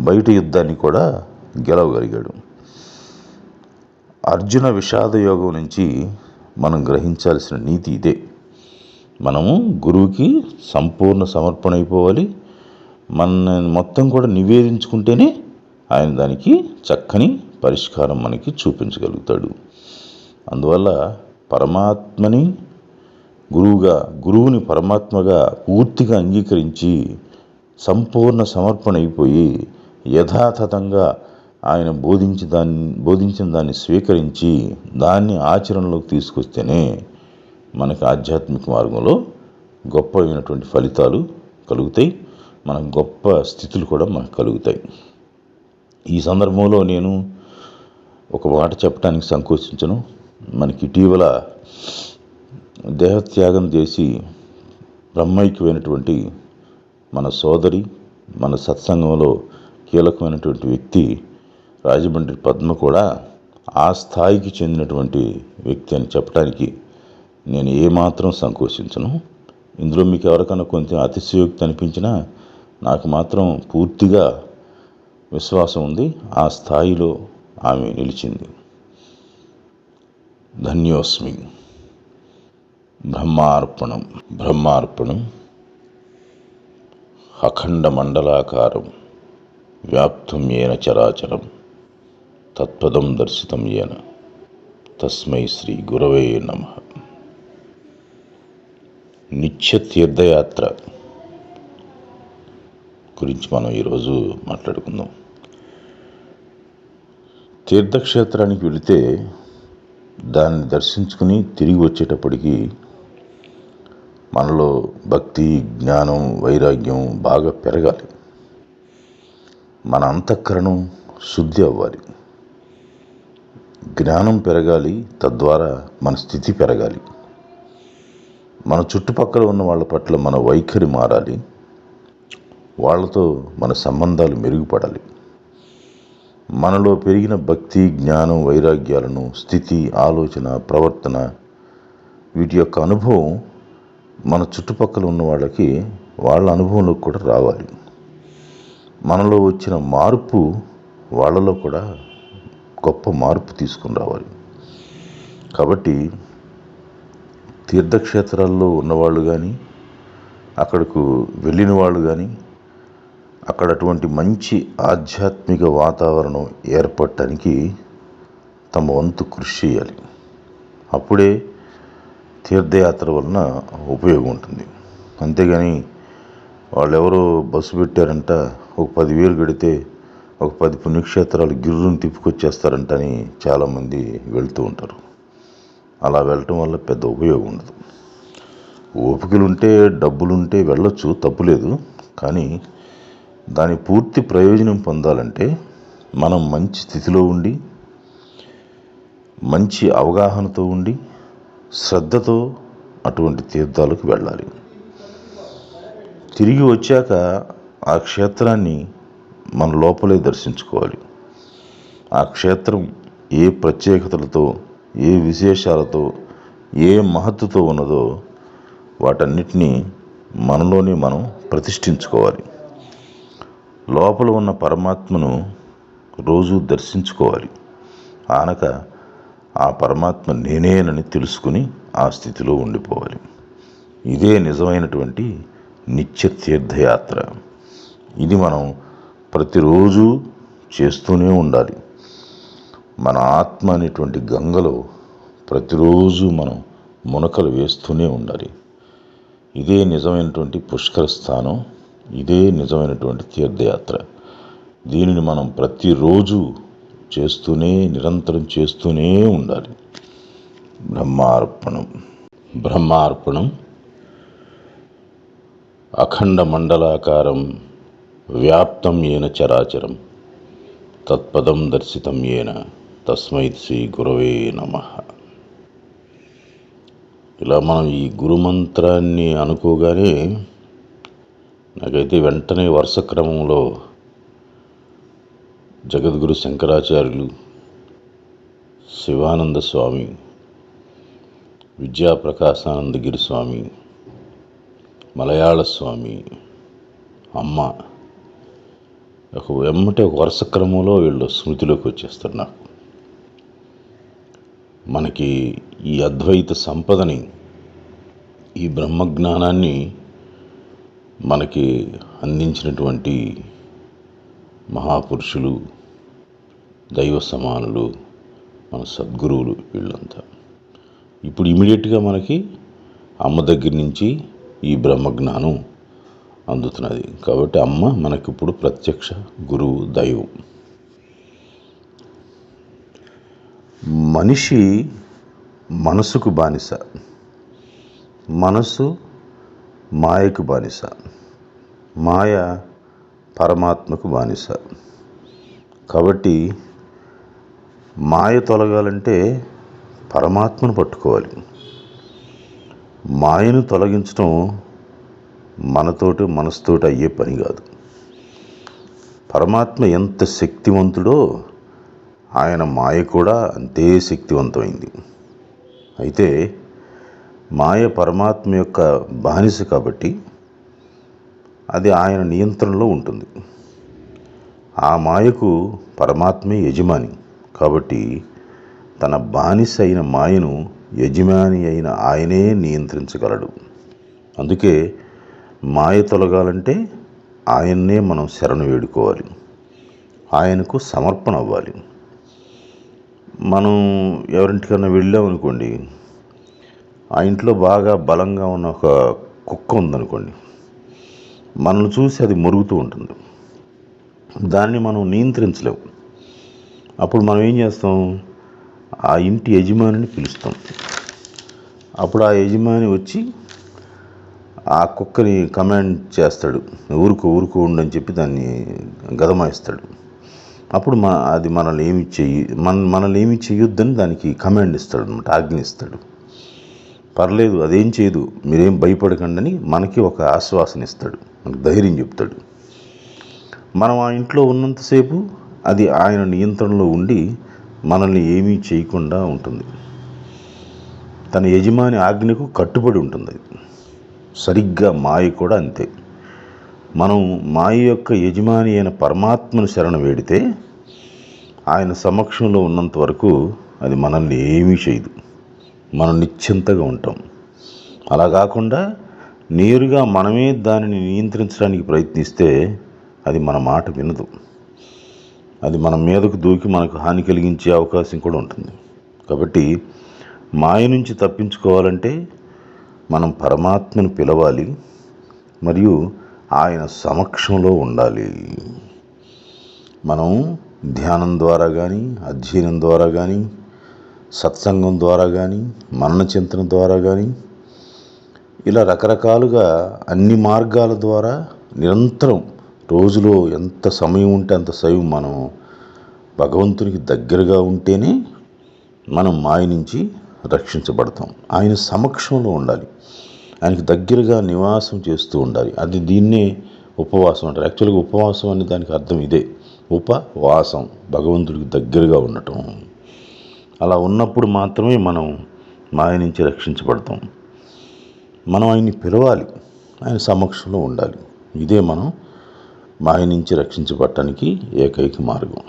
A: బయట యుద్ధాన్ని కూడా గెలవగలిగాడు. అర్జున విషాద యోగం నుంచి మనం గ్రహించాల్సిన నీతి ఇదే. మనము గురువుకి సంపూర్ణ సమర్పణ అయిపోవాలి. మన మొత్తం కూడా నివేదించుకుంటేనే ఆయన దానికి చక్కని పరిష్కారం మనకి చూపించగలుగుతాడు. అందువల్ల పరమాత్మని గురువుగా, గురువుని పరమాత్మగా పూర్తిగా అంగీకరించి సంపూర్ణ సమర్పణ అయిపోయి యథాతథంగా ఆయన బోధించిన దాన్ని స్వీకరించి దాన్ని ఆచరణలోకి తీసుకొస్తేనే మనకి ఆధ్యాత్మిక మార్గంలో గొప్పమైనటువంటి ఫలితాలు కలుగుతాయి. మనకు గొప్ప స్థితులు కూడా మనకు కలుగుతాయి. ఈ సందర్భంలో నేను ఒక మాట చెప్పడానికి సంకోచించను. మనకి ఇటీవల దేహత్యాగం చేసి బ్రహ్మైక్యమైనటువంటి మన సోదరి, మన సత్సంగంలో కీలకమైనటువంటి వ్యక్తి రాజమండ్రి పద్మ కూడా ఆ స్థాయికి చెందినటువంటి వ్యక్తి అని చెప్పడానికి నేను ఏమాత్రం సంకోచించను. ఇందులో మీకు ఎవరికైనా కొంచెం అతిశయోక్తి అనిపించినా నాకు మాత్రం పూర్తిగా విశ్వాసం ఉంది. ఆ స్థాయిలో ఆమె నిలిచింది. ధన్యోస్మి. బ్రహ్మార్పణం అఖండ మండలాకారం వ్యాప్తం ఏన చరాచరం తత్పదం దర్శితం ఏన తస్మై శ్రీ గురవే నమః. నిత్య తీర్థయాత్ర గురించి మనం ఈరోజు మాట్లాడుకుందాం. తీర్థక్షేత్రానికి వెళితే దాన్ని దర్శించుకుని తిరిగి వచ్చేటప్పటికి మనలో భక్తి, జ్ఞానం, వైరాగ్యం బాగా పెరగాలి. మన అంతఃకరణం శుద్ధి అవ్వాలి. జ్ఞానం పెరగాలి, తద్వారా మన స్థితి పెరగాలి. మన చుట్టుపక్కల ఉన్న వాళ్ళ పట్ల మన వైఖరి మారాలి. వాళ్ళతో మన సంబంధాలు మెరుగుపడాలి. మనలో పెరిగిన భక్తి, జ్ఞానం, వైరాగ్యాలను, స్థితి, ఆలోచన, ప్రవర్తన, వీటి యొక్క అనుభవం మన చుట్టుపక్కల ఉన్న వాళ్ళకి వాళ్ళ అనుభవంలోకి కూడా రావాలి. మనలో వచ్చిన మార్పు వాళ్ళలో కూడా గొప్ప మార్పు తీసుకుని రావాలి. కాబట్టి తీర్థక్షేత్రాల్లో ఉన్నవాళ్ళు కానీ, అక్కడకు వెళ్ళిన వాళ్ళు కానీ, అక్కడ అటువంటి మంచి ఆధ్యాత్మిక వాతావరణం ఏర్పడటానికి తమ వంతు కృషి చేయాలి. అప్పుడే తీర్థయాత్ర వలన ఉపయోగం ఉంటుంది. అంతేగాని వాళ్ళు ఎవరో బస్సు పెట్టారంట, ఒక 10,000 కడితే ఒక 10 పుణ్యక్షేత్రాలు గిర్రుని తిప్పుకొచ్చేస్తారంట అని చాలామంది వెళ్తూ ఉంటారు. అలా వెళ్ళటం వల్ల పెద్ద ఉపయోగం ఉండదు. ఓపికలుంటే, డబ్బులుంటే వెళ్ళొచ్చు, తప్పులేదు. కానీ దాని పూర్తి ప్రయోజనం పొందాలంటే మనం మంచి స్థితిలో ఉండి, మంచి అవగాహనతో ఉండి, శ్రద్ధతో అటువంటి తీర్థాలకు వెళ్ళాలి. తిరిగి వచ్చాక ఆ క్షేత్రాన్ని మన లోపలే దర్శించుకోవాలి. ఆ క్షేత్రం ఏ ప్రత్యేకతలతో, ఏ విశేషాలతో, ఏ మహత్తుతో ఉన్నదో వాటన్నిటినీ మనలోనే మనం ప్రతిష్ఠించుకోవాలి. లోపల ఉన్న పరమాత్మను రోజు దర్శించుకోవాలి. ఆనక ఆ పరమాత్మ నేనేనని తెలుసుకుని ఆ స్థితిలో ఉండిపోవాలి. ఇదే నిజమైనటువంటి నిత్య తీర్థయాత్ర. ఇది మనం ప్రతిరోజు చేస్తూనే ఉండాలి. మన ఆత్మ అనేటువంటి గంగలో ప్రతిరోజు మనం మునకలు వేస్తూనే ఉండాలి. ఇదే నిజమైనటువంటి పుష్కర స్థానం. ఇదే నిజమైనటువంటి తీర్థయాత్ర. దీనిని మనం ప్రతిరోజు చేస్తూనే, నిరంతరం చేస్తూనే ఉండాలి. బ్రహ్మార్పణం. బ్రహ్మార్పణం. అఖండ మండలాకారం వ్యాప్తం ఏన చరాచరం తత్పదం దర్శితం ఏన తస్మై శ్రీ గురవే నమః. ఇలా మనం ఈ గురుమంత్రాన్ని అనుకోగానే నాకైతే వెంటనే వరుస క్రమంలో జగద్గురు శంకరాచార్యులు, శివానంద స్వామి, విద్యాప్రకాశానందగిరి స్వామి, మలయాళ స్వామి, అమ్మ వెమ్మటే ఒక వరుస క్రమంలో వీళ్ళు స్మృతిలోకి వచ్చేస్తారు నాకు. మనకి ఈ అద్వైత సంపదని, ఈ బ్రహ్మజ్ఞానాన్ని మనకి అందించినటువంటి మహాపురుషులు, దైవ సమానులు, మన సద్గురువులు వీళ్ళంతా. ఇప్పుడు ఇమీడియట్గా మనకి అమ్మ దగ్గర నుంచి ఈ బ్రహ్మజ్ఞానం అందుతున్నది. కాబట్టి అమ్మ మనకిప్పుడు ప్రత్యక్ష గురువు, దైవం. మనిషి మనసుకు బానిస, మనసు మాయకు బానిస, మాయ పరమాత్మకు బానిస. కాబట్టి మాయ తొలగాలంటే పరమాత్మను పట్టుకోవాలి. మాయను తొలగించడం మనసుతోటి అయ్యే పని కాదు. పరమాత్మ ఎంత శక్తివంతుడో ఆయన మాయ కూడా అంతే శక్తివంతమైంది. అయితే మాయ పరమాత్మ యొక్క బానిస కాబట్టి అది ఆయన నియంత్రణలో ఉంటుంది. ఆ మాయకు పరమాత్మే యజమాని. కాబట్టి తన బానిస అయిన మాయను యజమాని అయిన ఆయనే నియంత్రించగలడు. అందుకే మాయ తొలగాలంటే ఆయన్నే మనం శరణు వేడుకోవాలి, ఆయనకు సమర్పణ అవ్వాలి. మనం ఎవరింటికన్నా వెళ్ళామనుకోండి, ఆ ఇంట్లో బాగా బలంగా ఉన్న ఒక కుక్క ఉందనుకోండి, మనల్ని చూసి అది మొరుగుతూ ఉంటుంది. దాన్ని మనం నియంత్రించలేము. అప్పుడు మనం ఏం చేస్తాం? ఆ ఇంటి యజమానిని పిలుస్తాం. అప్పుడు ఆ యజమాని వచ్చి ఆ కుక్కని కమాండ్ చేస్తాడు, ఊరుకో ఊరుకో ఉండని చెప్పి దాన్ని గదమాయిస్తాడు. అప్పుడు అది మనల్ని ఏమి చెయ్యొద్దని దానికి కమాండ్ ఇస్తాడు అనమాట, ఆజ్ఞ ఇస్తాడు. పర్లేదు అదేం చేయదు, మీరేం భయపడకండి అని మనకి ఒక ఆశ్వాసన ఇస్తాడు, మనకు ధైర్యం చెప్తాడు. మనం ఆ ఇంట్లో ఉన్నంతసేపు అది ఆయన నియంత్రణలో ఉండి మనల్ని ఏమీ చేయకుండా ఉంటుంది. తన యజమాని ఆజ్ఞకు కట్టుబడి ఉంటుంది. సరిగ్గా మాయ కూడా అంతే. మనం మాయ యొక్క యజమాని అయిన పరమాత్మను శరణ వేడితే ఆయన సమక్షంలో ఉన్నంత వరకు అది మనల్ని ఏమీ చేయదు, మనం నిశ్చింతగా ఉంటాం. అలా కాకుండా నేరుగా మనమే దానిని నియంత్రించడానికి ప్రయత్నిస్తే అది మన మాట వినదు. అది మన మీదకు దూకి మనకు హాని కలిగించే అవకాశం కూడా ఉంటుంది. కాబట్టి మాయ నుంచి తప్పించుకోవాలంటే మనం పరమాత్మను పిలవాలి మరియు ఆయన సమక్షంలో ఉండాలి. మనం ధ్యానం ద్వారా కానీ, అధ్యయనం ద్వారా కానీ, సత్సంగం ద్వారా కానీ, మనన చింతన ద్వారా కానీ, ఇలా రకరకాలుగా అన్ని మార్గాల ద్వారా నిరంతరం రోజులో ఎంత సమయం ఉంటే అంత సమయం మనం భగవంతునికి దగ్గరగా ఉంటేనే మనం మాయ నుంచి రక్షించబడతాం. ఆయన సమక్షంలో ఉండాలి, ఆయనకి దగ్గరగా నివాసం చేస్తూ ఉండాలి. అది దీన్నే ఉపవాసం అంటారు. యాక్చువల్గా ఉపవాసం అనే దానికి అర్థం ఇదే, ఉపవాసం, భగవంతుడికి దగ్గరగా ఉండటం. అలా ఉన్నప్పుడు మాత్రమే మనం మాయ నుంచి రక్షించబడతాం. మనం ఆయన్ని పిలవాలి, ఆయన సమక్షంలో ఉండాలి. ఇదే మనం మాయ నుంచి రక్షించబడటానికి ఏకైక మార్గం.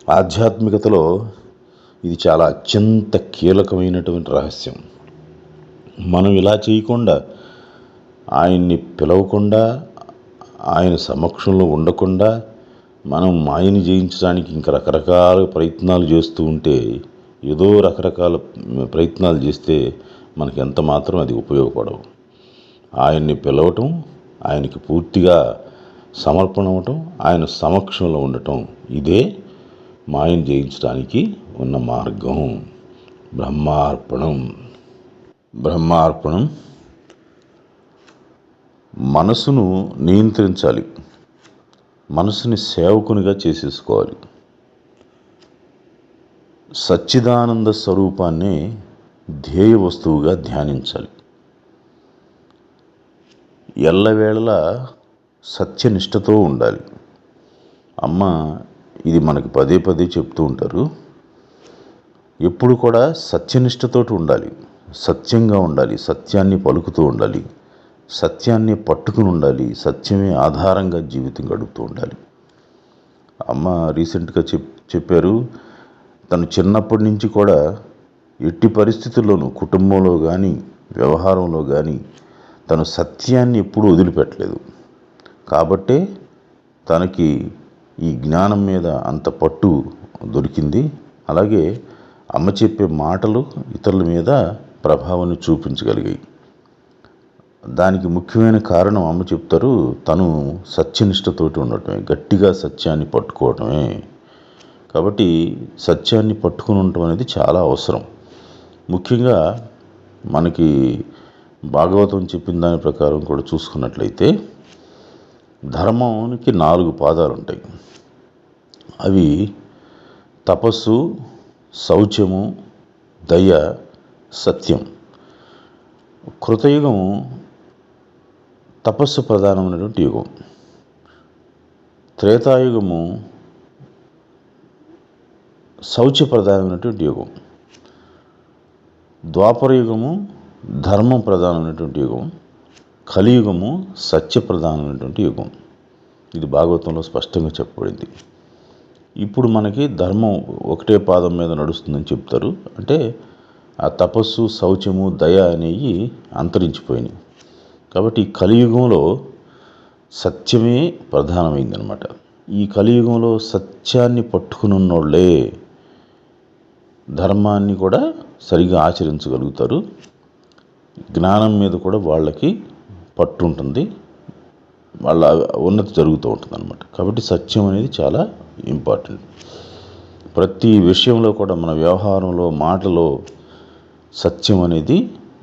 A: ఆధ్యాత్మికతలో ఇది చాలా అత్యంత కీలకమైనటువంటి రహస్యం. మనం ఇలా చేయకుండా, ఆయన్ని పిలవకుండా, ఆయన సమక్షంలో ఉండకుండా మనం మాయని జయించడానికి ఇంకా రకరకాల ప్రయత్నాలు చేస్తూ ఉంటే, ఏదో రకరకాల ప్రయత్నాలు చేస్తే మనకి ఎంత మాత్రం అది ఉపయోగపడవు. ఆయన్ని పిలవటం, ఆయనకి పూర్తిగా సమర్పణ అవ్వటం, ఆయన సమక్షంలో ఉండటం, ఇదే మాయను జయించడానికి ఉన్న మార్గం. బ్రహ్మార్పణం. మనసును నియంత్రించాలి, మనసుని సేవకునిగా చేసేసుకోవాలి. సచ్చిదానంద స్వరూపాన్ని ధ్యేయ వస్తువుగా ధ్యానించాలి. ఎల్లవేళలా సత్యనిష్టతో ఉండాలి. అమ్మ ఇది మనకి పదే పదే చెప్తూ ఉంటారు. ఎప్పుడు కూడా సత్యనిష్టతోటి ఉండాలి, సత్యంగా ఉండాలి, సత్యాన్ని పలుకుతూ ఉండాలి, సత్యాన్ని పట్టుకుని ఉండాలి, సత్యమే ఆధారంగా జీవితం గడుపుతూ ఉండాలి. అమ్మ రీసెంట్గా చెప్పారు, తను చిన్నప్పటి నుంచి కూడా ఎట్టి పరిస్థితుల్లోనూ కుటుంబంలో కానీ వ్యవహారంలో కానీ తను సత్యాన్ని ఎప్పుడూ వదిలిపెట్టలేదు. కాబట్టే తనకి ఈ జ్ఞానం మీద అంత పట్టు దొరికింది. అలాగే అమ్మ చెప్పే మాటలు ఇతరుల మీద ప్రభావాన్ని చూపించగలిగాయి. దానికి ముఖ్యమైన కారణం అమ్మ చెప్తారు, తను సత్యనిష్టతోటి ఉండటమే, గట్టిగా సత్యాన్ని పట్టుకోవటమే. కాబట్టి సత్యాన్ని పట్టుకుని ఉండటం అనేది చాలా అవసరం. ముఖ్యంగా మనకి భాగవతం చెప్పిన దాని ప్రకారం కూడా చూసుకున్నట్లయితే ధర్మానికి 4 పాదాలు ఉంటాయి. అవి తపస్సు, శౌచము, దయ, సత్యం. కృతయుగం తపస్సు ప్రధానమైనటువంటి యుగం. త్రేతాయుగము శౌచ ప్రధానమైనటువంటి యుగం. ద్వాపరయుగము ధర్మం ప్రధానమైనటువంటి యుగం. కలియుగము సత్య ప్రధానమైనటువంటి యుగం. ఇది భాగవతంలో స్పష్టంగా చెప్పబడింది. ఇప్పుడు మనకి ధర్మం ఒకటే పాదం మీద నడుస్తుందని చెప్తారు. అంటే ఆ తపస్సు, శౌచము, దయ అనేవి అంతరించిపోయినాయి. కాబట్టి ఈ కలియుగంలో సత్యమే ప్రధానమైందనమాట. ఈ కలియుగంలో సత్యాన్ని పట్టుకుని ఉన్నోళ్ళే ధర్మాన్ని కూడా సరిగా ఆచరించగలుగుతారు. జ్ఞానం మీద కూడా వాళ్ళకి పట్టు ఉంటుంది, వాళ్ళ ఉన్నతి జరుగుతూ ఉంటుంది అనమాట. కాబట్టి సత్యం అనేది చాలా ఇంపార్టెంట్. ప్రతి విషయంలో కూడా మన వ్యవహారంలో, మాటలో సత్యం అనేది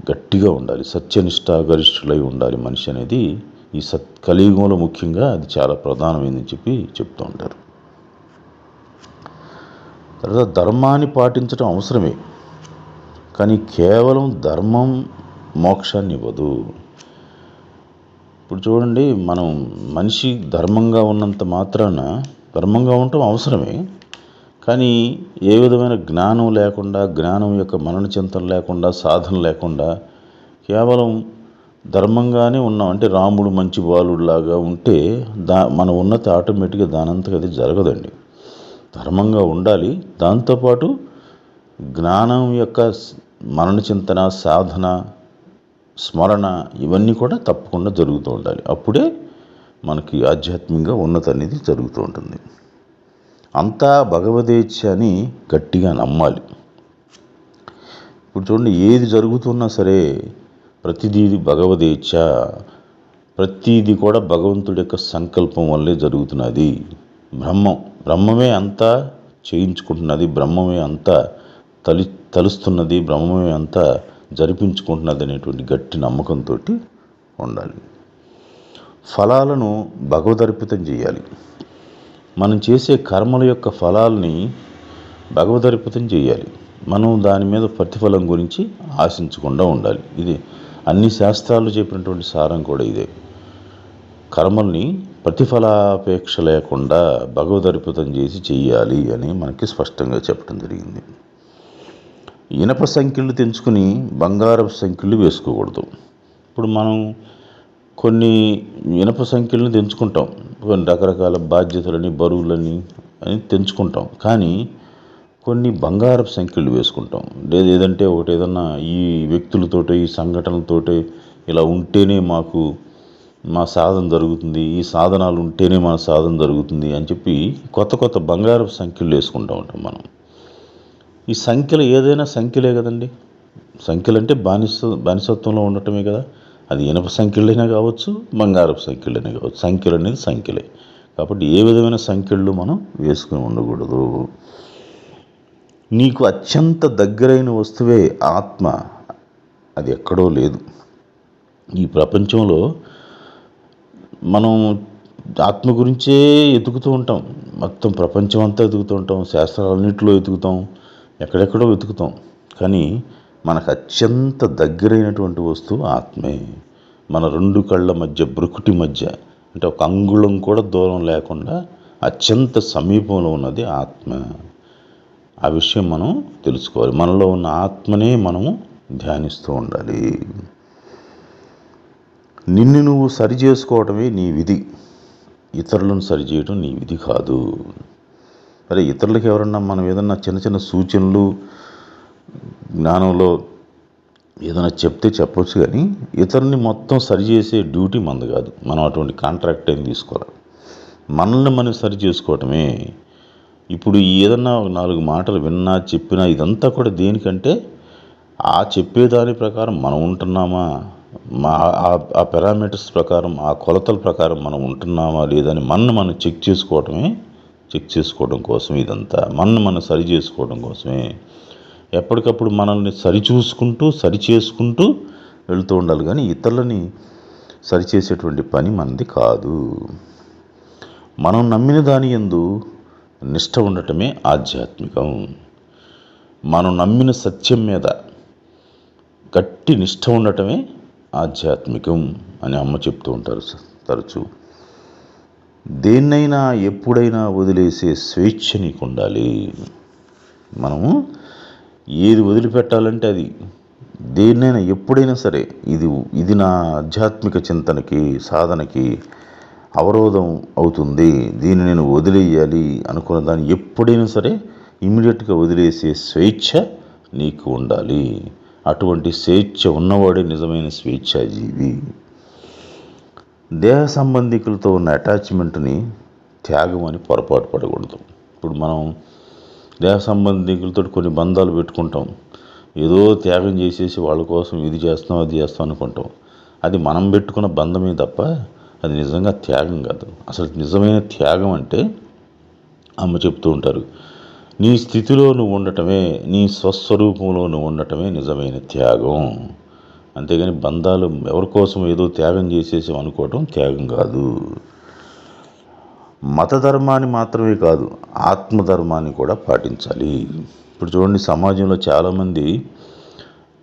A: గట్టిగా ఉండాలి, సత్యనిష్టాగరిష్ఠులై ఉండాలి మనిషి అనేది ఈ కలియుగంలో ముఖ్యంగా అది చాలా ప్రధానమైందని చెప్తూ ఉంటారు. తర్వాత ధర్మాన్ని పాటించడం అవసరమే, కానీ కేవలం ధర్మం మోక్షాన్ని ఇవ్వదు. ఇప్పుడు చూడండి, మనం మనిషి ధర్మంగా ఉన్నంత మాత్రాన ధర్మంగా ఉండటం అవసరమే, కానీ ఏ విధమైన జ్ఞానం లేకుండా, జ్ఞానం యొక్క మనన చింతన లేకుండా, సాధన లేకుండా కేవలం ధర్మంగానే ఉన్నాం అంటే రాముడు మంచి బాలుడిలాగా ఉంటే మన ఉన్నతి ఆటోమేటిక్గా దానంతగా అది జరగదండి. ధర్మంగా ఉండాలి, దాంతోపాటు జ్ఞానం యొక్క మనన చింతన, సాధన, స్మరణ ఇవన్నీ కూడా తప్పకుండా జరుగుతూ ఉండాలి. అప్పుడే మనకి ఆధ్యాత్మికంగా ఉన్నతి అనేది జరుగుతూ ఉంటుంది. అంతా భగవదేచ్ఛ అని గట్టిగా నమ్మాలి. ఇప్పుడు చూడండి, ఏది జరుగుతున్నా సరే ప్రతిదీ భగవదేచ్ఛ, ప్రతిదీ కూడా భగవంతుడి యొక్క సంకల్పం వల్లే జరుగుతున్నది. బ్రహ్మమే అంతా చేయించుకుంటున్నది, బ్రహ్మమే అంతా తలుస్తున్నది, బ్రహ్మమే అంతా జరిపించుకుంటున్నది అనేటువంటి గట్టి నమ్మకంతో ఉండాలి. ఫలాలను భగవదర్పితం చేయాలి. మనం చేసే కర్మల యొక్క ఫలాల్ని భగవదర్పితం చేయాలి. మనం దాని మీద ప్రతిఫలం గురించి ఆశించకుండా ఉండాలి. ఇది అన్ని శాస్త్రాలు చెప్పినటువంటి సారం కూడా ఇదే. కర్మల్ని ప్రతిఫలాపేక్ష లేకుండా భగవదర్పితం చేసి చెయ్యాలి అని మనకి స్పష్టంగా చెప్పడం జరిగింది. ఇనప సంఖ్యలు తెంచుకుని బంగారపు సంఖ్యలు వేసుకోకూడదు. ఇప్పుడు మనం కొన్ని ఇనప సంఖ్యలను తెంచుకుంటాం, కొన్ని రకరకాల బాధ్యతలని, బరువులని అని తెంచుకుంటాం, కానీ కొన్ని బంగారపు సంఖ్యలు వేసుకుంటాం. ఏదంటే ఒకటి ఏదన్నా ఈ వ్యక్తులతోటి, ఈ సంఘటనలతోటి ఇలా ఉంటేనే మాకు మా సాధన జరుగుతుంది, ఈ సాధనాలు ఉంటేనే మన సాధన జరుగుతుంది అని చెప్పి కొత్త కొత్త బంగారపు సంఖ్యలు వేసుకుంటూ ఉంటాం మనం. ఈ సంఖ్యలు ఏదైనా సంఖ్యలే కదండి. సంఖ్యలు అంటే బానిసత్వంలో ఉండటమే కదా. అది ఇనప సంఖ్యలైనా కావచ్చు, బంగారపు సంఖ్యలైనా కావచ్చు. సంఖ్యలు అనేది సంఖ్యలే. కాబట్టి ఏ విధమైన సంఖ్యలు మనం వేసుకుని ఉండకూడదు. నీకు అత్యంత దగ్గరైన వస్తువే ఆత్మ, అది ఎక్కడో లేదు. ఈ ప్రపంచంలో మనం ఆత్మ గురించే వెతుకుతూ ఉంటాం. మొత్తం ప్రపంచం అంతా వెతుకుతూ ఉంటాం, శాస్త్రాలన్నింటిలో వెతుకుతాం, ఎక్కడెక్కడో వెతుకుతాం, కానీ మనకు అత్యంత దగ్గరైనటువంటి వస్తువు ఆత్మే. మన రెండు కళ్ళ మధ్య, బ్రుకుటి మధ్య, అంటే ఒక అంగుళం కూడా దూరం లేకుండా అత్యంత సమీపంలో ఉన్నది ఆత్మ. ఆ విషయం మనం తెలుసుకోవాలి. మనలో ఉన్న ఆత్మనే మనము ధ్యానిస్తూ ఉండాలి. నిన్ను నువ్వు సరి చేసుకోవటమే నీ విధి, ఇతరులను సరిచేయడం నీ విధి కాదు. మరి ఇతరులకు ఎవరన్నా మనం ఏదన్నా చిన్న చిన్న సూచనలు జ్ఞానంలో ఏదైనా చెప్తే చెప్పొచ్చు, కానీ ఇతరుని మొత్తం సరిచేసే డ్యూటీ మనది కాదు. మనం అటువంటి కాంట్రాక్ట్ ఏం తీసుకోవాలి. మనల్ని మనం సరి చేసుకోవటమే. ఇప్పుడు ఏదన్నా 4 మాటలు విన్నా, చెప్పినా ఇదంతా కూడా దేనికంటే ఆ చెప్పేదాని ప్రకారం మనం ఉంటున్నామా, ఆ పారామీటర్స్ ప్రకారం, ఆ కొలతల ప్రకారం మనం ఉంటున్నామా లేదని మనం చెక్ చేసుకోవడం కోసం. ఇదంతా మనం సరి చేసుకోవడం కోసమే. ఎప్పటికప్పుడు మనల్ని సరి చేసుకుంటూ వెళ్తూ ఉండాలి, కానీ ఇతరులని సరిచేసేటువంటి పని మనది కాదు. మనం నమ్మిన దాని యందు నిష్ఠ ఉండటమే ఆధ్యాత్మికం. మనం నమ్మిన సత్యం మీద గట్టి నిష్ఠ ఉండటమే ఆధ్యాత్మికం అని అమ్మ చెప్తూ ఉంటారు తరచూ. దేన్నైనా ఎప్పుడైనా వదిలేసే స్వేచ్ఛ నీకు ఉండాలి. మనము ఏది వదిలిపెట్టాలంటే అది, దేన్నైనా ఎప్పుడైనా సరే ఇది నా ఆధ్యాత్మిక చింతనకి, సాధనకి అవరోధం అవుతుంది, దీన్ని నేను వదిలేయాలి అనుకున్న దాన్ని ఎప్పుడైనా సరే ఇమ్మీడియట్గా వదిలేసే స్వేచ్ఛ నీకు ఉండాలి. అటువంటి స్వేచ్ఛ ఉన్నవాడే నిజమైన స్వేచ్ఛాజీవి. దేహ సంబంధికులతో ఉన్న అటాచ్మెంట్ని త్యాగం అని పొరపాటు పడకూడదు. ఇప్పుడు మనం దేహ సంబంధికులతో కొన్ని బంధాలు పెట్టుకుంటాం, ఏదో త్యాగం చేసేసి వాళ్ళ కోసం ఇది చేస్తాం, అది చేస్తాం అనుకుంటాం. అది మనం పెట్టుకున్న బంధమే తప్ప అది నిజంగా త్యాగం కాదు. అసలు నిజమైన త్యాగం అంటే అమ్మ చెప్తూ ఉంటారు, నీ స్థితిలో నువ్వు ఉండటమే, నీ స్వస్వరూపంలో నువ్వు ఉండటమే నిజమైన త్యాగం. అంతేగాని బంధాలు ఎవరి కోసం ఏదో త్యాగం చేసేసాం అనుకోవటం త్యాగం కాదు. మత ధర్మాన్ని మాత్రమే కాదు, ఆత్మధర్మాన్ని కూడా పాటించాలి. ఇప్పుడు చూడండి, సమాజంలో చాలామంది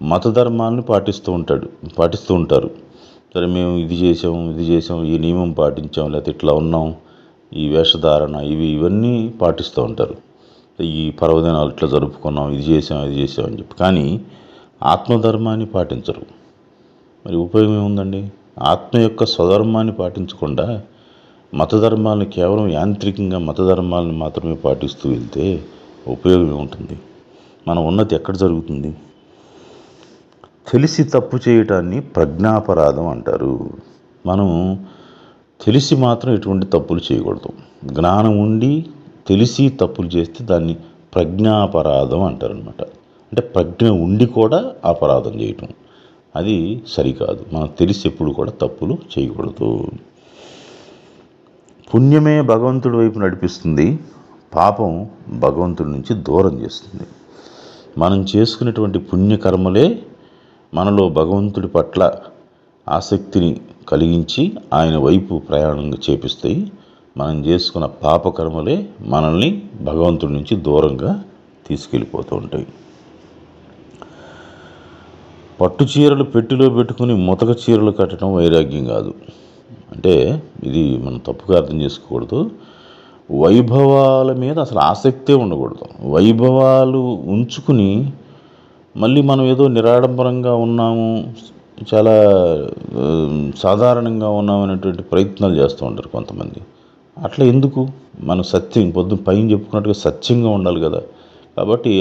A: మత ధర్మాన్ని పాటిస్తూ ఉంటారు. సరే, మేము ఇది చేసాం, ఈ నియమం పాటించాం, లేకపోతే ఇట్లా ఉన్నాం, ఈ వేషధారణ ఇవన్నీ పాటిస్తూ ఉంటారు. ఈ పర్వదినాలు ఇట్లా జరుపుకున్నాం, ఇది చేసాం అని చెప్పి. కానీ ఆత్మధర్మాన్ని పాటించరు. మరి ఉపయోగం ఏముందండి? ఆత్మ యొక్క స్వధర్మాన్ని పాటించకుండా మత ధర్మాలను కేవలం యాంత్రికంగా మత ధర్మాలను మాత్రమే పాటిస్తూ వెళ్తే ఉపయోగం ఏముంటుంది? మన ఉన్నతి ఎక్కడ జరుగుతుంది? తెలిసి తప్పు చేయటాన్ని ప్రజ్ఞాపరాధం అంటారు. మనం తెలిసి మాత్రం ఎటువంటి తప్పులు చేయకూడదు. జ్ఞానం ఉండి తెలిసి తప్పులు చేస్తే దాన్ని ప్రజ్ఞాపరాధం అంటారనమాట. అంటే ప్రజ్ఞ ఉండి కూడా అపరాధం చేయటం, అది సరికాదు. మనం తెలిసి ఎప్పుడు కూడా తప్పులు చేయకూడదు. పుణ్యమే భగవంతుడి వైపు నడిపిస్తుంది, పాపం భగవంతుడి నుంచి దూరం చేస్తుంది. మనం చేసుకునేటువంటి పుణ్యకర్మలే మనలో భగవంతుడి పట్ల ఆసక్తిని కలిగించి ఆయన వైపు ప్రయాణం చేపిస్తాయి. మనం చేసుకున్న పాపకర్మలే మనల్ని భగవంతుడి నుంచి దూరంగా తీసుకెళ్ళిపోతూ ఉంటాయి. పట్టు చీరలు పెట్టిలో పెట్టుకుని ముతక చీరలు కట్టడం వైరాగ్యం కాదు. అంటే ఇది మనం తప్పుగా అర్థం చేసుకోకూడదు. వైభవాల మీద అసలు ఆసక్తే ఉండకూడదు. వైభవాలు ఉంచుకుని మళ్ళీ మనం ఏదో నిరాడంబరంగా ఉన్నాము, చాలా సాధారణంగా ఉన్నాము అనేటువంటి ప్రయత్నాలు చేస్తూ ఉంటారు కొంతమంది. అట్లా ఎందుకు? మనం సత్యం పైన చెప్పుకున్నట్టుగా సత్యంగా ఉండాలి కదా. కాబట్టి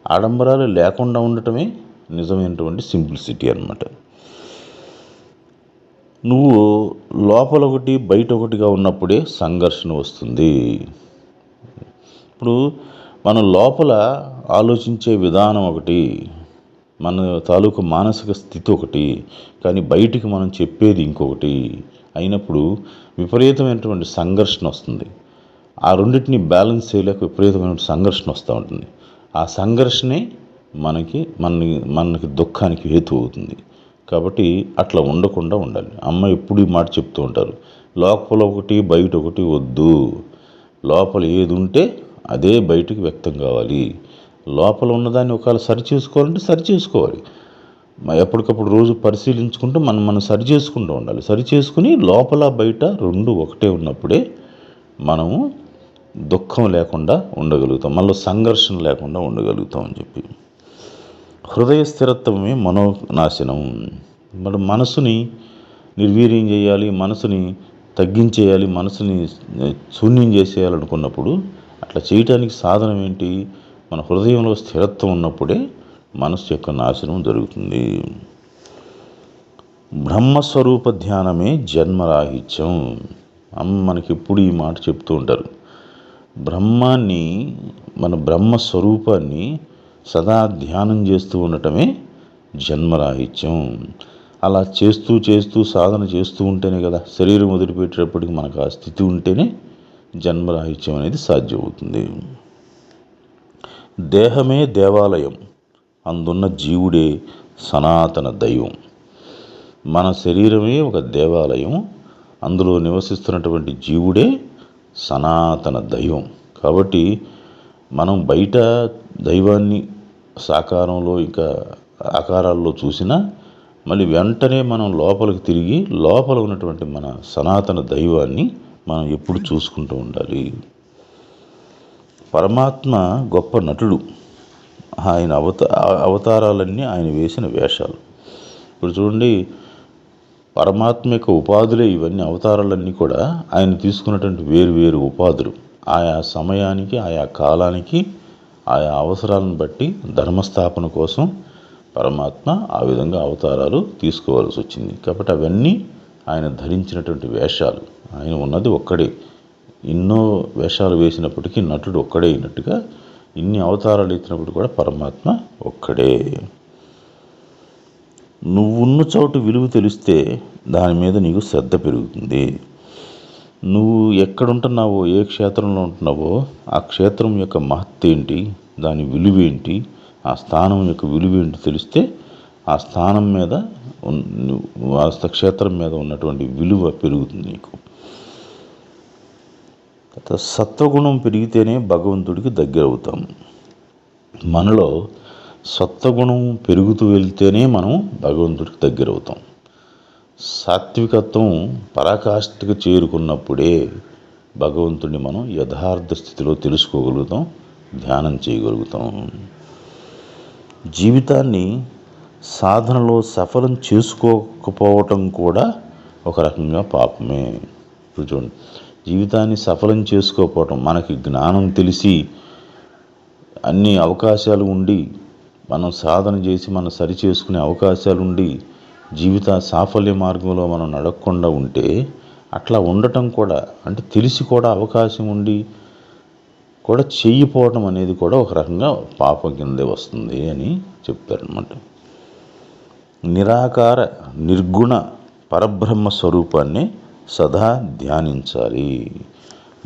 A: ఆడంబరాలు లేకుండా ఉండటమే నిజమైనటువంటి సింప్లిసిటీ అన్నమాట. నువ్వు లోపల ఒకటి బయట ఒకటిగా ఉన్నప్పుడే సంఘర్షణ వస్తుంది. ఇప్పుడు మనం లోపల ఆలోచించే విధానం ఒకటి, మన తాలూకు మానసిక స్థితి ఒకటి, కానీ బయటికి మనం చెప్పేది ఇంకొకటి అయినప్పుడు విపరీతమైనటువంటి సంఘర్షణ వస్తుంది. ఆ రెండింటిని బ్యాలెన్స్ చేయలేక విపరీతమైన సంఘర్షణ వస్తూ ఉంటుంది. ఆ సంఘర్షణే మనకి దుఃఖానికి హేతు అవుతుంది. కాబట్టి అట్లా ఉండకుండా ఉండాలి. అమ్మ ఎప్పుడు ఈ మాట చెప్తూ ఉంటారు, లోపల ఒకటి బయట ఒకటి వద్దు. లోపల ఏది ఉంటే అదే బయటికి వ్యక్తం కావాలి. లోపల ఉన్నదాన్ని ఒకవేళ సరి చేసుకోవాలంటే సరి చేసుకోవాలి. ఎప్పటికప్పుడు రోజు పరిశీలించుకుంటూ మనం సరి చేసుకుంటూ ఉండాలి. సరి చేసుకుని లోపల బయట రెండు ఒకటే ఉన్నప్పుడే మనము దుఃఖం లేకుండా ఉండగలుగుతాం, మళ్ళీ సంఘర్షణ లేకుండా ఉండగలుగుతాం అని చెప్పి. హృదయ స్థిరత్వమే మనోనాశనం. మన మనసుని నిర్వీర్యం చేయాలి, మనసుని తగ్గించేయాలి, మనసుని శూన్యం చేసేయాలనుకున్నప్పుడు అట్లా చేయటానికి సాధనం ఏంటి? మన హృదయంలో స్థిరత్వం ఉన్నప్పుడే మనసు యొక్క నాశనం జరుగుతుంది. బ్రహ్మస్వరూప ధ్యానమే జన్మరాహిత్యం. మనకి ఎప్పుడు ఈ మాట చెప్తూ ఉంటారు. మన బ్రహ్మస్వరూపాన్ని సదా ధ్యానం చేస్తూ ఉండటమే జన్మరాహిత్యం. అలా చేస్తూ సాధన చేస్తూ ఉంటేనే కదా, శరీరం వదిలిపెట్టేటప్పటికి మనకు ఆ స్థితి ఉంటేనే జన్మరాహిత్యం అనేది సాధ్యమవుతుంది. దేహమే దేవాలయం, అందున్న జీవుడే సనాతన దైవం. మన శరీరమే ఒక దేవాలయం, అందులో నివసిస్తున్నటువంటి జీవుడే సనాతన దైవం. కాబట్టి మనం బయట దైవాన్ని సాకారంలో ఇంకా ఆకారాల్లో చూసినా మళ్ళీ వెంటనే మనం లోపలికి తిరిగి లోపల ఉన్నటువంటి మన సనాతన దైవాన్ని మనం ఎప్పుడు చూసుకుంటూ ఉండాలి. పరమాత్మ గొప్ప నటుడు. ఆయన అవతారాలన్నీ ఆయన వేసిన వేషాలు. ఇప్పుడు చూడండి, పరమాత్మ యొక్క ఉపాధులే ఇవన్నీ. అవతారాలన్నీ కూడా ఆయన తీసుకున్నటువంటి వేరు ఉపాధులు. ఆయా సమయానికి, ఆయా కాలానికి, ఆయా అవసరాలను బట్టి ధర్మస్థాపన కోసం పరమాత్మ ఆ విధంగా అవతారాలు తీసుకోవాల్సి వచ్చింది. కాబట్టి అవన్నీ ఆయన ధరించినటువంటి వేషాలు. ఆయన ఉన్నది ఒక్కడే. ఎన్నో వేషాలు వేసినప్పటికీ నటుడు ఒక్కడే అయినట్టుగా ఇన్ని అవతారాలు ఎత్తినప్పుడు కూడా పరమాత్మ ఒక్కడే. నువ్వున్న చోటు విలువ తెలిస్తే దాని మీద నీకు శ్రద్ధ పెరుగుతుంది. నువ్వు ఎక్కడుంటున్నావో, ఏ క్షేత్రంలో ఉంటున్నావో ఆ క్షేత్రం యొక్క మహత్తు ఏంటి, దాని విలువేంటి, ఆ స్థానం యొక్క విలువేంటి తెలిస్తే ఆ స్థానం మీద వాస్తక్షేత్రం మీద ఉన్నటువంటి విలువ పెరుగుతుంది నీకు. సత్వగుణం పెరిగితేనే భగవంతుడికి దగ్గర అవుతాం. మనలో సత్వగుణం పెరుగుతూ వెళ్తేనే మనం భగవంతుడికి దగ్గర అవుతాం. సాత్వికత్వం పరాకాష్ఠకు చేరుకున్నప్పుడే భగవంతుడిని మనం యథార్థ స్థితిలో తెలుసుకోగలుగుతాం, ధ్యానం చేయగలుగుతాం. జీవితాన్ని సాధనలో సఫలం చేసుకోకపోవటం కూడా ఒక రకంగా పాపమే. ఇప్పుడు చూడండి, జీవితాన్ని సఫలం చేసుకోకపోవటం, మనకి జ్ఞానం తెలిసి అన్ని అవకాశాలు ఉండి మనం సాధన చేసి మనం సరి చేసుకునే అవకాశాలు ఉండి జీవిత సాఫల్య మార్గంలో మనం నడవకుండా ఉంటే, అట్లా ఉండటం కూడా అంటే తెలిసి కూడా అవకాశం ఉండి కూడా చెయ్యిపోవటం అనేది కూడా ఒక రకంగా పాపం కిందే వస్తుంది అని చెప్తారనమాట. నిరాకార నిర్గుణ పరబ్రహ్మ స్వరూపాన్ని సదా ధ్యానించాలి.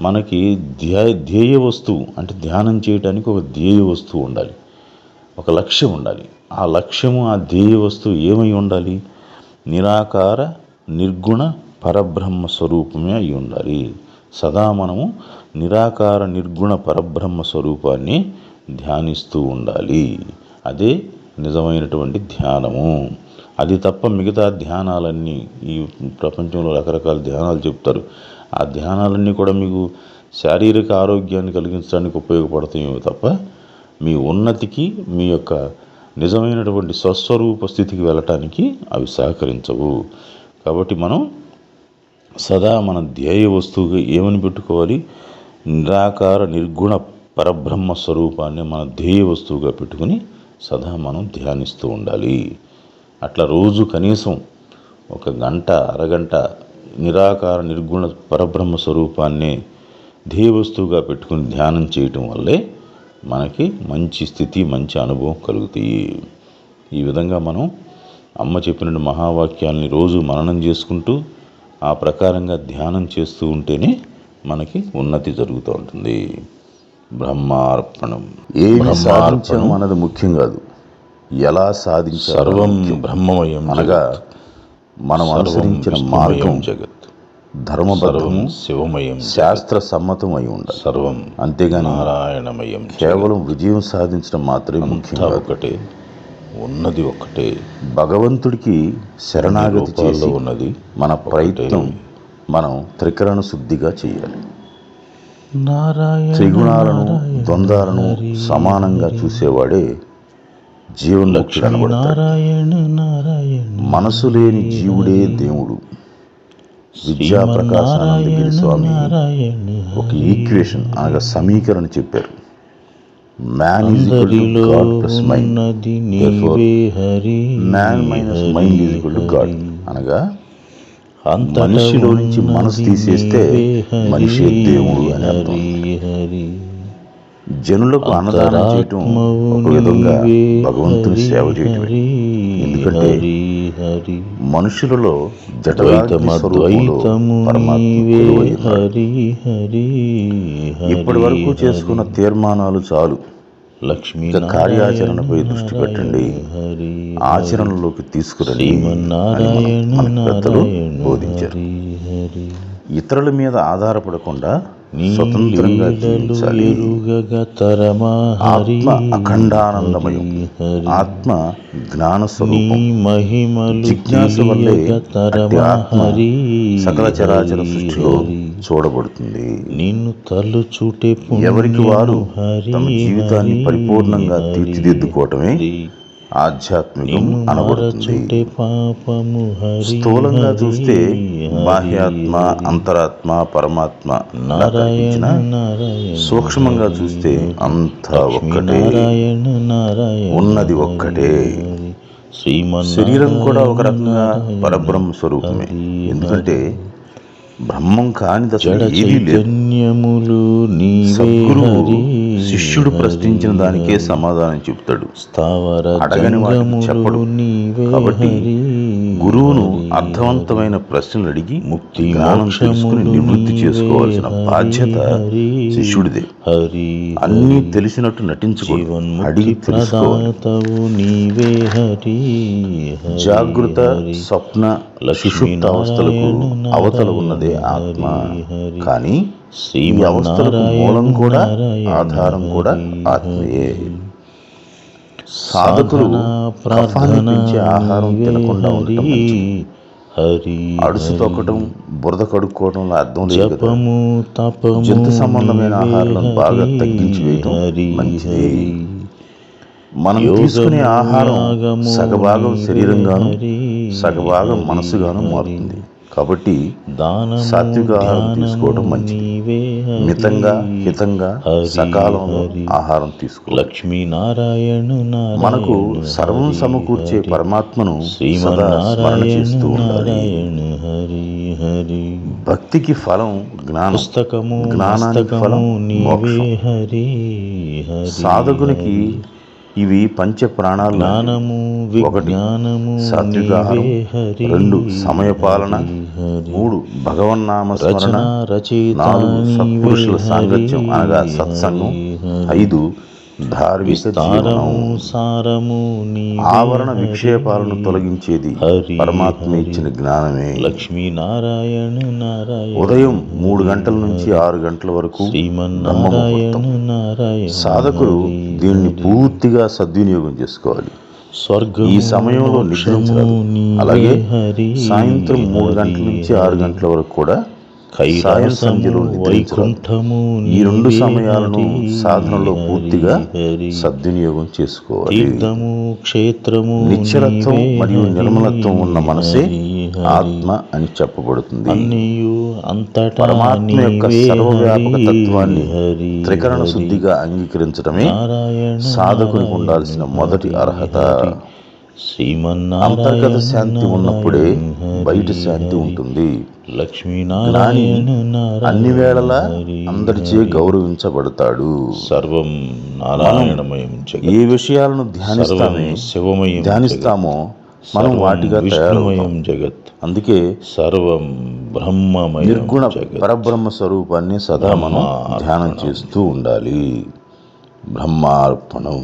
A: మనకి ధ్యేయ వస్తువు అంటే ధ్యానం చేయడానికి ఒక ధ్యేయ వస్తువు ఉండాలి, ఒక లక్ష్యం ఉండాలి. ఆ లక్ష్యము, ఆ ధ్యేయ వస్తువు ఏమై ఉండాలి? నిరాకార నిర్గుణ పరబ్రహ్మ స్వరూపమే అయి ఉండాలి. సదా మనము నిరాకార నిర్గుణ పరబ్రహ్మ స్వరూపాన్ని ధ్యానిస్తూ ఉండాలి. అదే నిజమైనటువంటి ధ్యానము. అది తప్ప మిగతా ధ్యానాలన్నీ, ఈ ప్రపంచంలో రకరకాల ధ్యానాలు చెప్తారు, ఆ ధ్యానాలన్నీ కూడా మీకు శారీరక ఆరోగ్యాన్ని కలిగించడానికి ఉపయోగపడతాయేమో తప్ప మీ ఉన్నతికి, మీ యొక్క నిజమైనటువంటి స్వస్వరూప స్థితికి వెళ్ళటానికి అవి సహకరించవు. కాబట్టి మనం సదా మన ధ్యేయ వస్తువుగా ఏమని పెట్టుకోవాలి? నిరాకార నిర్గుణ పరబ్రహ్మ స్వరూపాన్ని మన ధ్యేయ వస్తువుగా పెట్టుకుని సదా మనం ధ్యానిస్తూ ఉండాలి. అట్లా రోజు కనీసం ఒక గంట, అరగంట నిరాకార నిర్గుణ పరబ్రహ్మ స్వరూపాన్ని ధ్యేయ వస్తువుగా పెట్టుకుని ధ్యానం చేయటం వల్లే మనకి మంచి స్థితి, మంచి అనుభవం కలుగుతాయి. ఈ విధంగా మనం అమ్మ చెప్పిన మహావాక్యాలని రోజు మననం చేసుకుంటూ ఆ ప్రకారంగా ధ్యానం చేస్తూ ఉంటేనే మనకి ఉన్నతి జరుగుతూ ఉంటుంది. బ్రహ్మార్పణం. ఏమి సాధించడం అన్నది ముఖ్యం కాదు, ఎలా సాధించాలి. సర్వం బ్రహ్మమయం అనగా మనం అనుసరించిన మార్గం జగత్ ధర్మబద్ధము, శివమయం, శాస్త్ర సమ్మతమై ఉండాలి సర్వం. అంతేగాని నారాయణమయం కేవలం విజయం సాధించడం మాత్రమే ముఖ్యం. ఒకటే ఉన్నది, ఒక్కటే భగవంతుడికి శరణాగతి చేసి ఉన్నది. మన ప్రయత్నం మనం త్రికరణ శుద్ధిగా చేయాలి. త్రిగుణాలను, ద్వంద్వాలను సమానంగా చూసేవాడే జీవంలో కనబడతాడు. మనసు లేని జీవుడే దేవుడు. విద్యా ప్రకాశానందగిరి స్వామి ఒక ఈక్వేషన్ అనగా సమీకరణ చెప్పారు. Man is equal to God plus mind, therefore man minus mind is equal to God. అనగా మనిషిలో నుంచి మనసు తీసేస్తే మనిషి దేవుడు అని అర్థం. జనులకు అన్నదానం చేయటం ఒక విధంగా భగవంతుని సేవ చేయటమే. ఎందుకంటే మనుషులలో జఠరాగ్ని స్వరూపంలో పరమాత్మ. ఇప్పటి వరకు చేసుకున్న తీర్మానాలు చాలు, ఇక కార్యాచరణపై దృష్టి పెట్టండి, ఆచరణలోకి తీసుకురండి అని మన పెద్దలు బోధించారు. ఇతరుల మీద ఆధారపడకుండా స్వతంత్రంగా జీవించాలి. ఆత్మ అఖండానందమయం, ఆత్మ జ్ఞాన స్వరూపం. జిజ్ఞాస వల్లే అట్టి ఆత్మ సకల చరాచర సృష్టిలో చూడబడుతుంది. ఎవరికి వారు తమ జీవితాన్ని పరిపూర్ణంగా తీర్చిదిద్దుకోవటమే ఆధ్యాత్మికం అనబడుతుంది. స్థూలంగా చూస్తే బాహ్యాత్మ, అంతరాత్మ, పరమాత్మ కనిపించిన, సూక్ష్మంగా చూస్తే అంతా ఒక్కటే, ఉన్నది ఒక్కటే. శరీరం కూడా ఒక రకంగా పరబ్రహ్మ స్వరూపమే. ఎందుకంటే బ్రహ్మం కానిది అసలు ఏదీ లేదు. సద్గురువు శిష్యుడు ప్రశ్నించిన దానికే సమాధానం చెప్తాడు, అడగని వాటిని చెప్పడు. కాబట్టి
B: గురువును అర్థవంతమైన ప్రశ్నలు అడిగి జ్ఞానం తెలుసుకుని నివృత్తి చేసుకోవాల్సిన బాధ్యత శిష్యుడిదే. అన్నీ తెలిసినట్టు నటించకూడదు, అడిగి తెలుసుకోవాలి. జాగృత, స్వప్న, సుషుప్త అవస్థలకు అవతల ఉన్నదే ఆత్మ. కానీ ఈ అవస్థలకు మూలం కూడా ఆధారం కూడా ఆత్మయే. సాధకులు కఫాన్ని పెంచే ఆహారం తినకుండా ఉండటం మంచిది. అడుసు తొక్కడం, బురద కడుక్కోవడంలో అర్థం లేదు కదా. జంతు సంబంధమైన ఆహారాలను బాగా తగ్గించి వేయటం మంచిది. మనం తీసుకునే ఆహారం సగభాగం శరీరంగాను సగభాగం మనసుగాను మారుతుంది. కాబట్టి సాత్విక ఆహారం తీసుకోవడం మంచిది. మితంగా, హితంగా, సకాలంలో ఆహారం తీసుకోవాలి. మనకు సర్వం సమకూర్చే పరమాత్మను సదా స్మరణ చేస్తూ ఉండాలి. భక్తికి ఫలం జ్ఞానం, జ్ఞానానికి ఫలం మోక్షం. సాధకునికి ఇవి పంచ ప్రాణాలు. 1 సాత్విక ఆహారం, 2 సమయపాలన, 3 భగవన్నామ స్మరణ, 4 సత్పురుషుల సాంగత్యం అనగా సత్సంగం, 5 ధార్మిక జీవనం. ఆవరణ విక్షేపాలను తొలగించేది పరమాత్మ ఇచ్చిన జ్ఞానమే. ఉదయం 3 గంటల నుంచి 6 గంటల వరకు బ్రహ్మముహూర్తం. సాధకులు దీన్ని పూర్తిగా సద్వినియోగం చేసుకోవాలి. ఈ సమయంలో నిద్రించరాదు. అలాగే సాయంత్రం 3 గంటల నుంచి 6 గంటల వరకు కూడా సాయం సంధ్యలో నిద్రించరాదు. ఈ 2 సమయాలను సాధనలో పూర్తిగా సద్వినియోగం చేసుకోవాలి. నిశ్చలత్వం మరియు నిర్మలత్వం ఉన్న మనసే ఆత్మ అని చెప్పబడుతుంది. పరమాత్మ యొక్క సర్వవ్యాపక తత్వాన్ని త్రికరణ శుద్ధిగా అంగీకరించడమే సాధకునికి ఉండాల్సిన మొదటి అర్హత. అంతర్గత శాంతి ఉన్నప్పుడే బయట శాంతి ఉంటుంది. జ్ఞాని అన్ని వేళలా అందరిచే గౌరవించబడతాడు. సర్వం నారాయణమయం. ఏ విషయాలను ధ్యానిస్తామో మనం వాటిగా తయారవుతాం. జగత్. అందుకే సర్వం బ్రహ్మమయం. నిర్గుణ పరబ్రహ్మ స్వరూపాన్ని సదా మనం ధ్యానం చేస్తూ ఉండాలి. బ్రహ్మార్పణం.